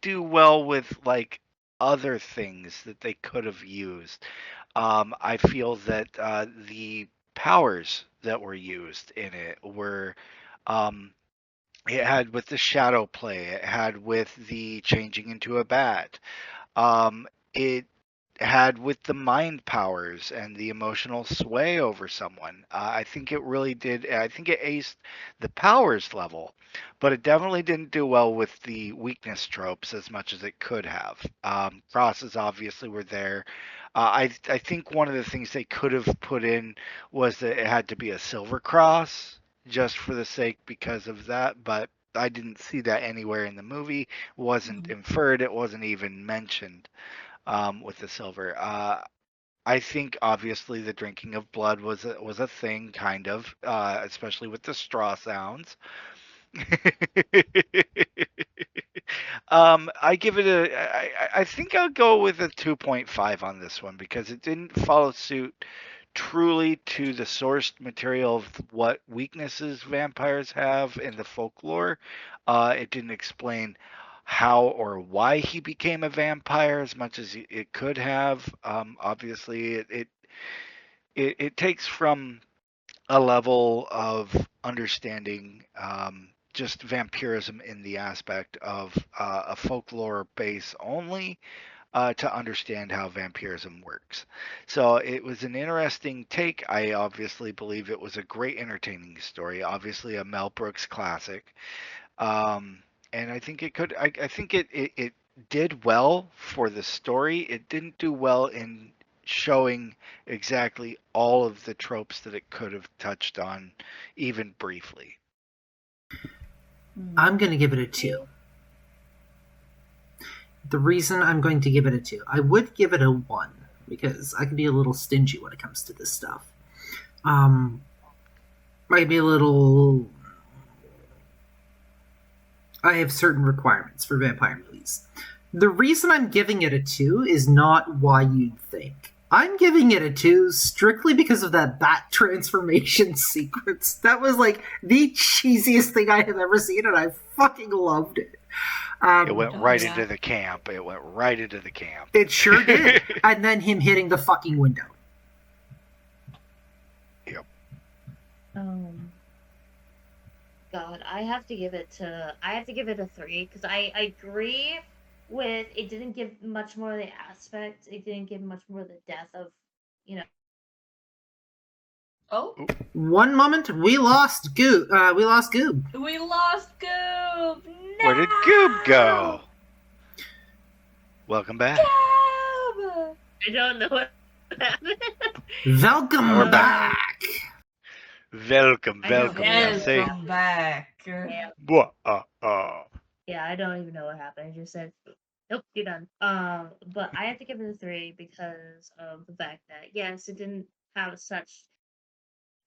[SPEAKER 2] do well with like other things that they could have used. I feel that the powers that were used in it were um, it had with the shadow play, it had with the changing into a bat, it had with the mind powers and the emotional sway over someone. I think it really did. I think it aced the powers level, but it definitely didn't do well with the weakness tropes as much as it could have. Crosses obviously were there. I think one of the things they could have put in was that it had to be a silver cross just for the sake because of that, but I didn't see that anywhere in the movie. It wasn't inferred. It wasn't even mentioned with the silver. I think obviously the drinking of blood was a thing, kind of, especially with the straw sounds. I give it I think I'll go with a 2.5 on this one because it didn't follow suit truly to the sourced material of what weaknesses vampires have in the folklore. It didn't explain how or why he became a vampire as much as it could have. Obviously, it takes from a level of understanding just vampirism in the aspect of a folklore base only to understand how vampirism works. So it was an interesting take. I obviously believe it was a great entertaining story, obviously a Mel Brooks classic. Um, and I think it could, I think it did well for the story. It didn't do well in showing exactly all of the tropes that it could have touched on, even briefly.
[SPEAKER 1] I'm going to give it a 2. The reason I'm going to give it a 2, I would give it a 1 because I can be a little stingy when it comes to this stuff. I can be a little. I have certain requirements for vampire movies. The reason I'm giving it a 2 is not why you'd think. I'm giving it a 2 strictly because of that bat transformation sequence. That was like the cheesiest thing I have ever seen, and I fucking loved it.
[SPEAKER 2] It went right into the camp. It went right into the camp.
[SPEAKER 1] It sure did. And then him hitting the fucking window.
[SPEAKER 2] Yep.
[SPEAKER 4] God, I have to give it a 3 because I agree with it. Didn't give much more of the aspect. It didn't give much more of the depth of,
[SPEAKER 3] Oh,
[SPEAKER 1] One moment, we lost Goob.
[SPEAKER 3] we lost Goob. No!
[SPEAKER 2] Where did Goob go? Welcome back.
[SPEAKER 3] Goob!
[SPEAKER 4] I don't know what happened.
[SPEAKER 1] Welcome back.
[SPEAKER 2] Welcome.
[SPEAKER 3] Welcome back.
[SPEAKER 4] Yeah. Yeah, I don't even know what happened. I just said, nope, you're done. But I have to give it a 3 because of the fact that yes, it didn't have such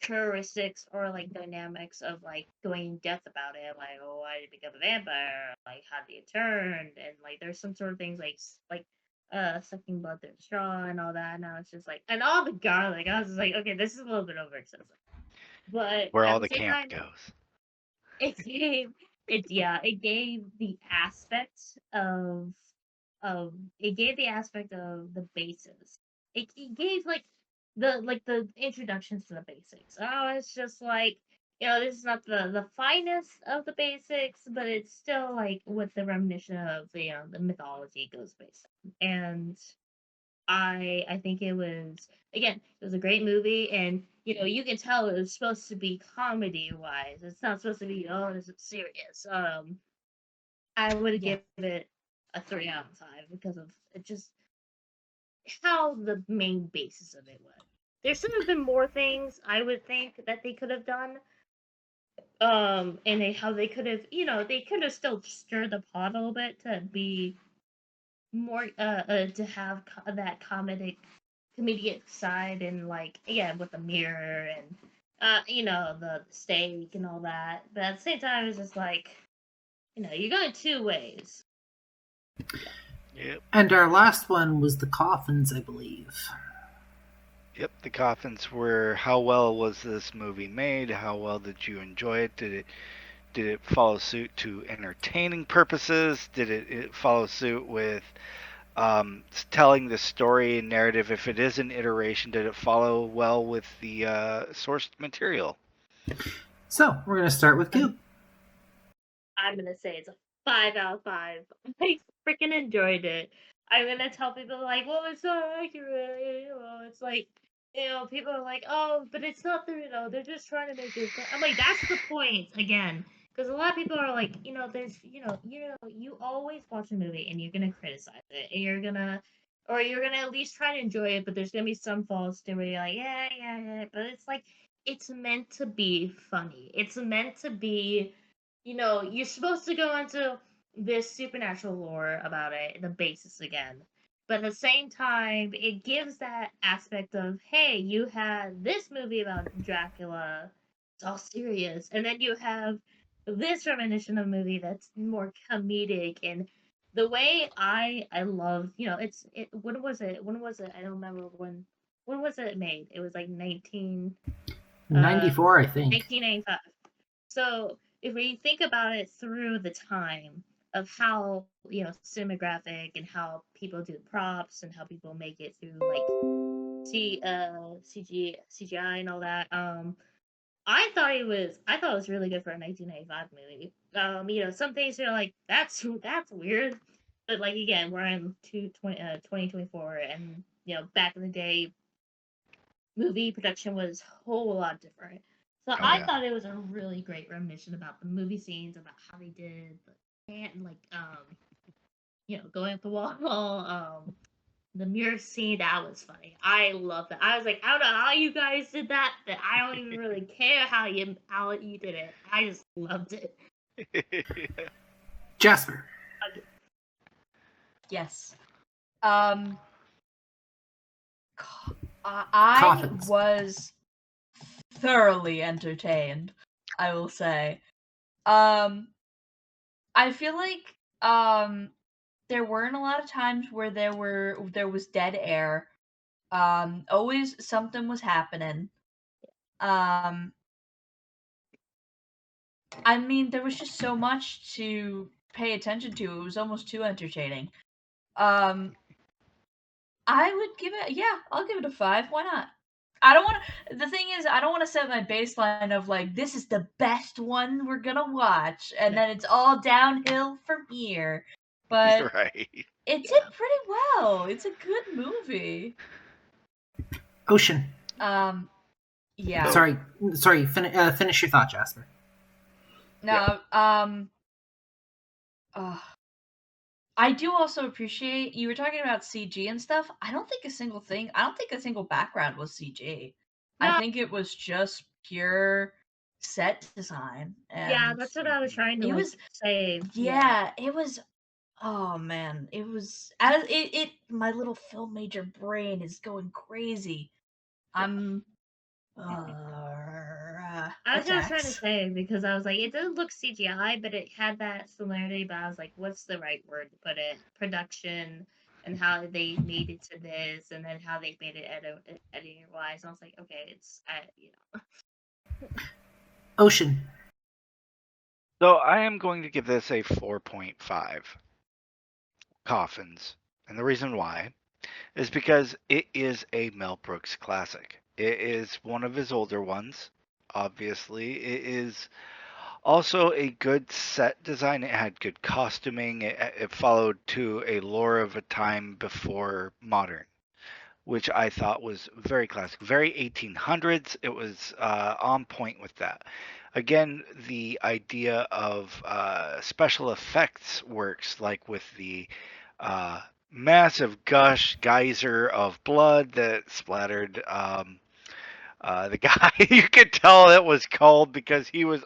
[SPEAKER 4] characteristics or like dynamics of like going in depth about it, like why did it become a vampire, like how did it turn, and like there's some sort of things like sucking blood through the straw and all that. Now it's just like, and all the garlic. I was just like, okay, this is a little bit over excessive. But
[SPEAKER 2] Where
[SPEAKER 4] at
[SPEAKER 2] all
[SPEAKER 4] the
[SPEAKER 2] the
[SPEAKER 4] same
[SPEAKER 2] camp
[SPEAKER 4] time,
[SPEAKER 2] goes.
[SPEAKER 4] it gave the aspect of it gave the aspect of the bases. It gave like the introductions to the basics. Oh, it's just like, this is not the finest of the basics, but it's still like what the reminiscent of the mythology goes based on. And I think it was, again, it was a great movie, and you can tell it was supposed to be comedy wise. It's not supposed to be, oh, this is serious. I would
[SPEAKER 3] Yeah.
[SPEAKER 4] give it a 3 out of 5 because of it just how the main basis of it was. There should have been more things I would think that they could have done. And how they could have, they could have still stirred the pot a little bit to be more, to have that comedic side, and like, yeah, with the mirror and the steak and all that. But at the same time, it's just like, you're going two ways.
[SPEAKER 2] Yep.
[SPEAKER 1] And our last one was the coffins, I believe.
[SPEAKER 2] Yep, the coffins were how well was this movie made? How well did you enjoy it? Did it follow suit to entertaining purposes? Did it follow suit with telling the story and narrative? If it is an iteration, did it follow well with the sourced material?
[SPEAKER 1] So we're going to start with Goop.
[SPEAKER 4] I'm gonna say it's a 5 out of 5. I freaking enjoyed it. I'm gonna tell people like, well, it's not accurate. It's like, people are like, oh, but it's not they're just trying to make it fun. I'm like, that's the point again, because a lot of people are like, there's, you always watch a movie and you're gonna criticize it, and you're gonna at least try to enjoy it, but there's gonna be some faults to where you're like, yeah, but it's like, it's meant to be funny. It's meant to be. You're supposed to go into this supernatural lore about it, the basis again. But at the same time, it gives that aspect of, hey, you had this movie about Dracula, it's all serious, and then you have this reminiscent of movie that's more comedic. And the way I love, when was it? I don't remember when was it made? It was like
[SPEAKER 1] 94, I think.
[SPEAKER 4] 1995. So if we think about it through the time of how, cinematographic and how people do props and how people make it through like CGI and all that, I thought it was really good for a 1995 movie. Some things are like, that's weird, but like, again, we're in 2024, and back in the day, movie production was a whole lot different. So I thought it was a really great reminiscence about the movie scenes, about how they did and like going up the wall, the mirror scene. That was funny. I love that. I was like, I don't know how you guys did that, but I don't even really care how you did it. I just loved it.
[SPEAKER 1] Jasper.
[SPEAKER 3] Yes. I
[SPEAKER 1] Coffins.
[SPEAKER 3] was thoroughly entertained, I will say. I feel like there weren't a lot of times where there was dead air. Always something was happening. I mean, there was just so much to pay attention to. It was almost too entertaining. I would give it, I'll give it a 5. Why not? The thing is, I don't want to set my baseline of like, this is the best one we're gonna watch, and then it's all downhill from here. But
[SPEAKER 2] right.
[SPEAKER 3] it did pretty well. It's a good movie.
[SPEAKER 1] Ocean.
[SPEAKER 3] Yeah.
[SPEAKER 1] Sorry. Finish your thought, Jasper.
[SPEAKER 3] No. I do also appreciate, you were talking about CG and stuff. I don't think a single background was CG. No. I think it was just pure set design. And
[SPEAKER 4] yeah, that's what I was trying to say.
[SPEAKER 3] Yeah, it was. Oh man, it was. My little film major brain is going crazy. I'm.
[SPEAKER 4] That's what I was trying to say, because I was like, it doesn't look CGI, but it had that similarity. But I was like, what's the right word to put it? Production, and how they made it to this, and then how they made it editing wise. And I was like, okay, it's
[SPEAKER 1] Ocean.
[SPEAKER 2] So I am going to give this a 4.5 coffins. And the reason why is because it is a Mel Brooks classic. It is one of his older ones, obviously. It is also a good set design. It had good costuming. It followed to a lore of a time before modern. which I thought was very classic, very 1800s. It was on point with that. Again, the idea of special effects works, like with the massive geyser of blood that splattered the guy. You could tell it was cold because he was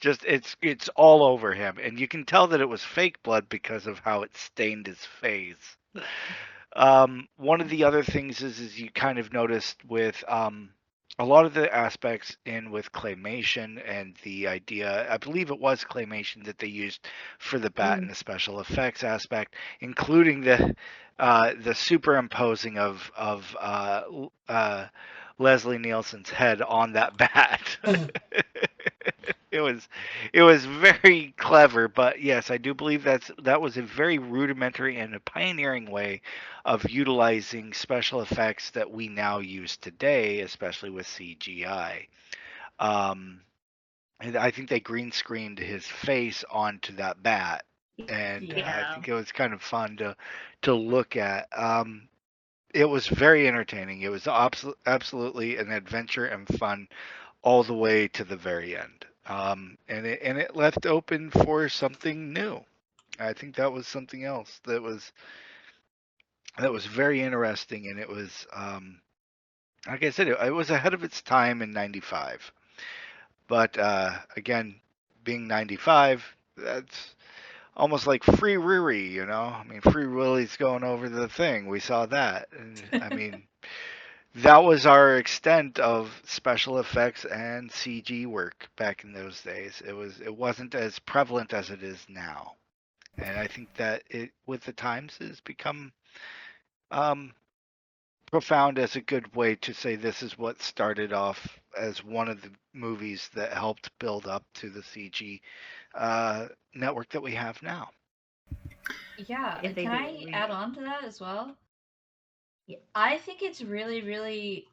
[SPEAKER 2] just it's all over him, and you can tell that it was fake blood because of how it stained his face. One of the other things is you kind of noticed with a lot of the aspects in with claymation and the idea, I believe it was claymation that they used for the bat and the special effects aspect, including the superimposing of Leslie Nielsen's head on that bat. It was very clever, but yes, I do believe that was a very rudimentary and a pioneering way of utilizing special effects that we now use today, especially with CGI. And I think they green screened his face onto that bat, and I think it was kind of fun to look at. It was very entertaining. It was absolutely an adventure and fun all the way to the very end. And it left open for something new. I think that was something else that was very interesting, and it was like I said, it was ahead of its time in '95. But again, being '95, that's almost like Free Riri, you know. I mean, Free Willy's going over the thing. We saw that, and I mean. That was our extent of special effects and CG work back in those days. It wasn't as prevalent as it is now, and I think that it with the times has become profound as a good way to say this is what started off as one of the movies that helped build up to the CG network that we have now.
[SPEAKER 3] Yeah, can I add on to that as well?
[SPEAKER 4] Yeah.
[SPEAKER 3] I think it's really, really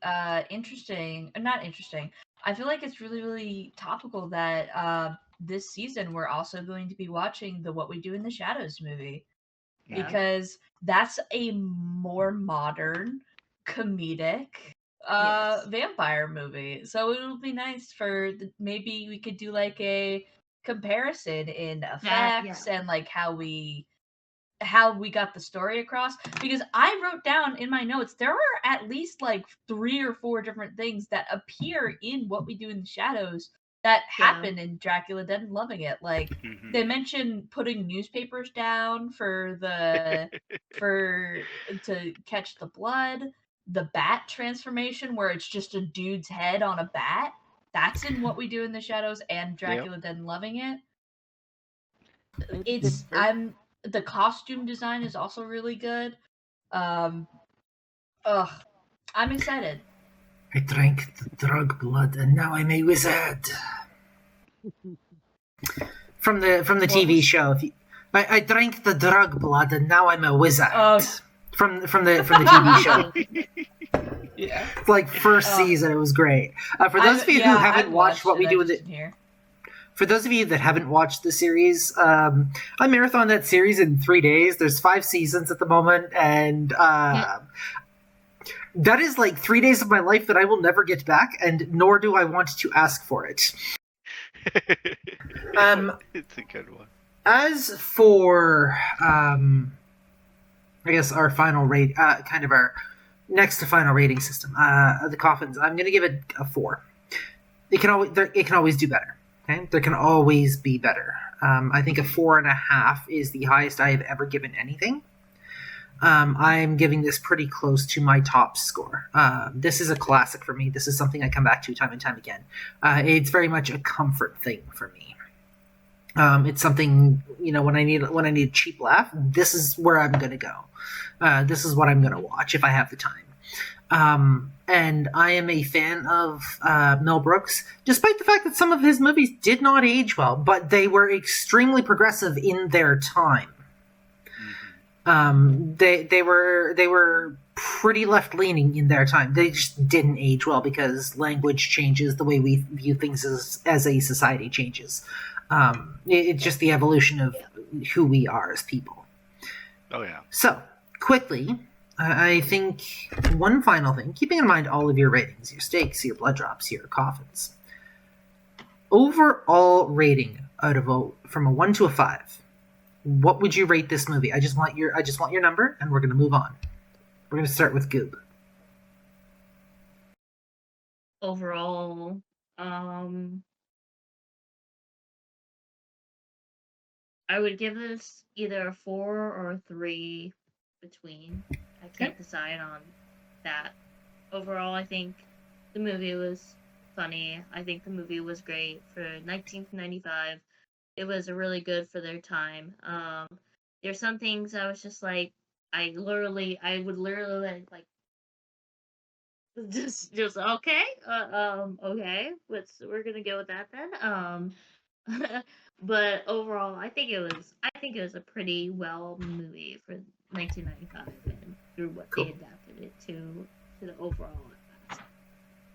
[SPEAKER 3] interesting. Not interesting. I feel like it's really, really topical that this season we're also going to be watching the What We Do in the Shadows movie.
[SPEAKER 4] Yeah.
[SPEAKER 3] Because that's a more modern, comedic vampire movie. So it would be nice for maybe we could do like a comparison in effects and like how we got the story across, because I wrote down in my notes there are at least like 3 or 4 different things that appear in What We Do in the Shadows that happen in Dracula Dead and Loving It. Like they mention putting newspapers down for to catch the blood, the bat transformation where it's just a dude's head on a bat. That's in What We Do in the Shadows and Dracula Dead and Loving It. The costume design is also really good. I'm excited.
[SPEAKER 1] I drank the drug blood, and now I'm a wizard. From the TV show, I drank the drug blood, and now I'm a wizard. From the TV show.
[SPEAKER 3] Yeah,
[SPEAKER 1] it's like first season, it was great. For those of you who haven't watched What We Do with It. For those of you that haven't watched the series, I marathoned that series in 3 days. There's 5 seasons at the moment, and that is like 3 days of my life that I will never get back, and nor do I want to ask for it.
[SPEAKER 2] It's a good one.
[SPEAKER 1] As for, I guess our final rate, kind of our next to final rating system, the coffins, I'm going to give it a 4. It can always do better. Okay? There can always be better. I think a 4.5 is the highest I have ever given anything. I'm giving this pretty close to my top score. This is a classic for me. This is something I come back to time and time again. It's very much a comfort thing for me. It's something, when I need a cheap laugh, this is where I'm going to go. This is what I'm going to watch if I have the time. And I am a fan of Mel Brooks, despite the fact that some of his movies did not age well, but they were extremely progressive in their time. They were pretty left-leaning in their time. They just didn't age well because language changes, the way we view things as a society changes. It's just the evolution of who we are as people.
[SPEAKER 2] Oh, yeah.
[SPEAKER 1] So, quickly, I think one final thing, keeping in mind all of your ratings, your stakes, your blood drops, your coffins. Overall rating out of from a 1 to a 5. What would you rate this movie? I just want your number, and we're going to move on. We're going to start with Goob.
[SPEAKER 4] Overall, I would give this either a 4 or a 3 between. I can't decide on that. Overall, I think the movie was funny. I think the movie was great for 1995. It was really good for their time. There's some things I was just like, I would literally like just okay, okay, we're gonna go with that then. But overall, I think it was a pretty well movie for 1995 and through what
[SPEAKER 1] Cool.
[SPEAKER 4] they adapted it to the overall.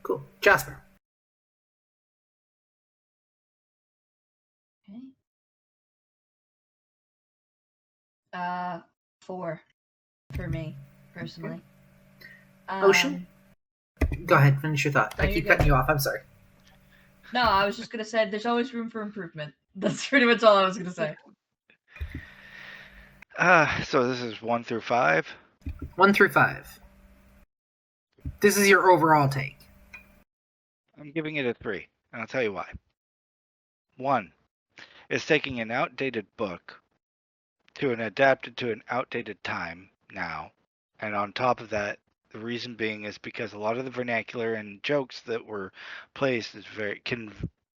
[SPEAKER 1] Cool. Jasper.
[SPEAKER 3] Okay. 4 for me personally.
[SPEAKER 1] Ocean? Go ahead, finish your thought.
[SPEAKER 3] No,
[SPEAKER 1] I keep
[SPEAKER 3] you're
[SPEAKER 1] cutting you off. I'm sorry.
[SPEAKER 3] No, I was just gonna say there's always room for improvement. That's pretty much all I was gonna say.
[SPEAKER 2] So this is 1 through 5.
[SPEAKER 1] 1 through 5. This is your overall take.
[SPEAKER 2] I'm giving it a 3, and I'll tell you why. 1, it's taking an outdated book to adapted to an outdated time now, and on top of that, the reason being is because a lot of the vernacular and jokes that were placed can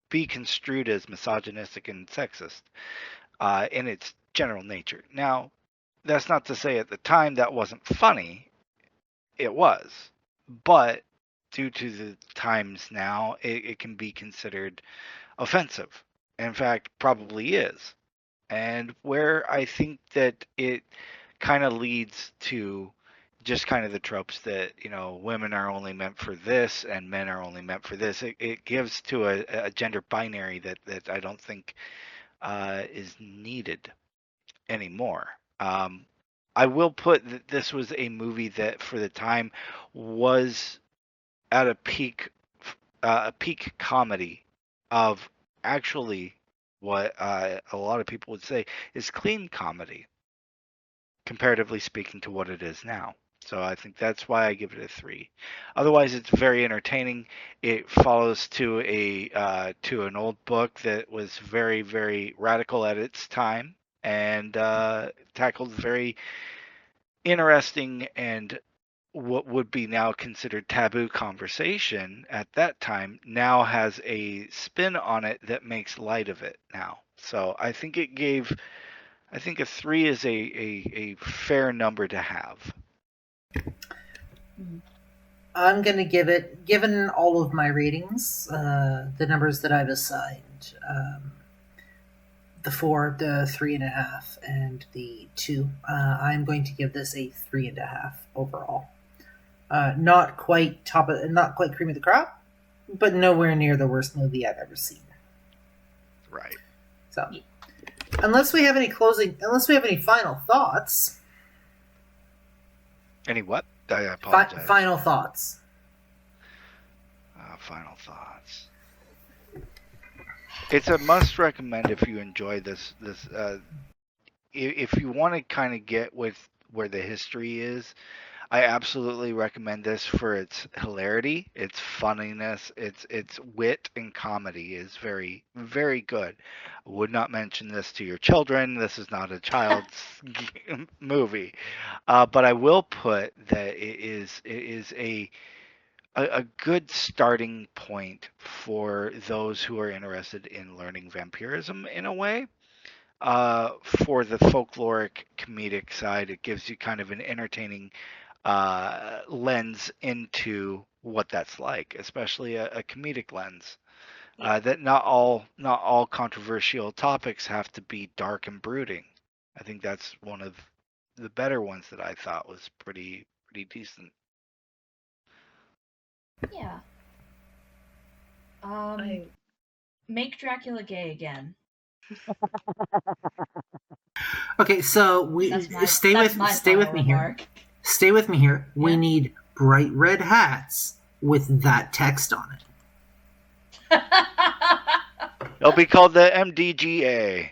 [SPEAKER 2] be construed as misogynistic and sexist in its general nature. Now, that's not to say at the time that wasn't funny. It was, but due to the times now, it can be considered offensive. In fact, probably is. And where I think that it kind of leads to just kind of the tropes that, women are only meant for this and men are only meant for this. It gives to a gender binary that I don't think is needed anymore. I will put that this was a movie that for the time was at a peak comedy of actually what a lot of people would say is clean comedy, comparatively speaking to what it is now. So I think that's why I give it a 3. Otherwise, it's very entertaining. It follows to an old book that was very, very radical at its time and tackled very interesting and what would be now considered taboo conversation at that time now has a spin on it that makes light of it now. So I think a 3 is a fair number to have.
[SPEAKER 1] I'm going to give it, given all of my ratings, the numbers that I've assigned, the 4, the 3.5, and the 2, I'm going to give this a 3.5 overall. Not quite not quite cream of the crop, but nowhere near the worst movie I've ever seen.
[SPEAKER 2] Right.
[SPEAKER 1] So, unless we have any final thoughts.
[SPEAKER 2] Any what? I apologize.
[SPEAKER 1] Final thoughts.
[SPEAKER 2] Final thoughts. It's a must recommend if you enjoy this. If you want to kind of get with where the history is, I absolutely recommend this for its hilarity, its funniness, its wit and comedy is very, very good. I would not mention this to your children. This is not a child's movie, but I will put that it is a good starting point for those who are interested in learning vampirism in a way. For the folkloric comedic side, it gives you kind of an entertaining lens into what that's like, especially a comedic lens. That not all controversial topics have to be dark and brooding. I think that's one of the better ones that I thought was pretty decent.
[SPEAKER 3] Yeah. Make Dracula gay again.
[SPEAKER 1] Okay, so we stay with me here. Stay with me here. Yeah. We need bright red hats with that text on it.
[SPEAKER 2] It'll be called the MDGA.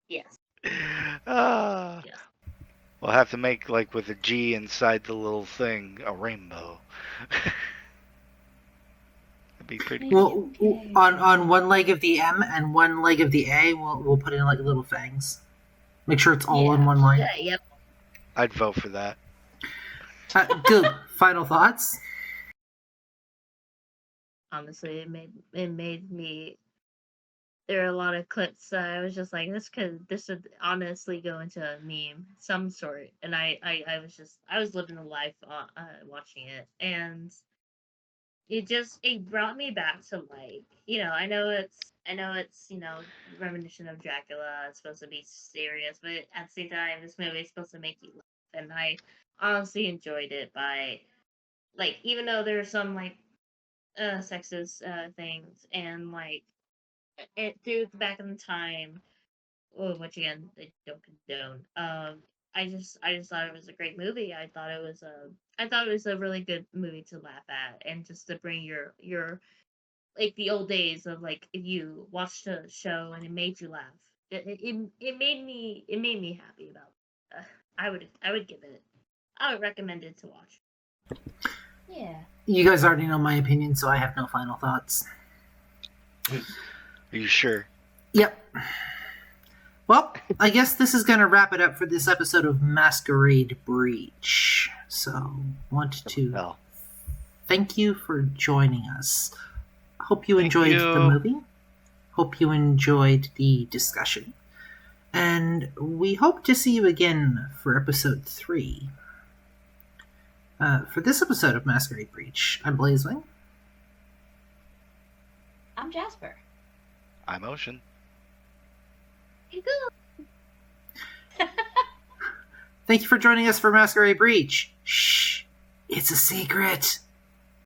[SPEAKER 4] Yes.
[SPEAKER 2] Yes. We'll have to make, like, with a G inside the little thing, a rainbow. That'd be pretty
[SPEAKER 1] cool. On one leg of the M and one leg of the A, we'll put in, like, little fangs. Make sure it's all in one line.
[SPEAKER 4] Yeah, yep.
[SPEAKER 2] I'd vote for that.
[SPEAKER 1] Good. Final thoughts?
[SPEAKER 4] Honestly, it made me. There are a lot of clips that I was just like, this should honestly go into a meme, some sort. And I was living the life watching it, and it brought me back to, like, I know it's reminiscent of Dracula. It's supposed to be serious, but at the same time, this movie is supposed to make you laugh, and I honestly enjoyed it by, like, even though there are some, like, sexist things, and, like, it through back in the time, which again they don't condone. I just thought it was a great movie. I thought it was a really good movie to laugh at, and just to bring your like the old days of, like, if you watched a show and it made you laugh. It made me happy about it. I would recommend it to watch.
[SPEAKER 3] Yeah.
[SPEAKER 1] You guys already know my opinion, so I have no final thoughts.
[SPEAKER 2] Are you sure?
[SPEAKER 1] Yep. Well, I guess this is going to wrap it up for this episode of Masquerade Breach. So, want to thank you for joining us. Hope you enjoyed the movie. Hope you enjoyed the discussion. And we hope to see you again for episode 3. For this episode of Masquerade Breach, I'm Blazewing.
[SPEAKER 3] I'm Jasper.
[SPEAKER 2] I'm Ocean.
[SPEAKER 1] Thank you for joining us for Masquerade Breach. Shh, it's a secret.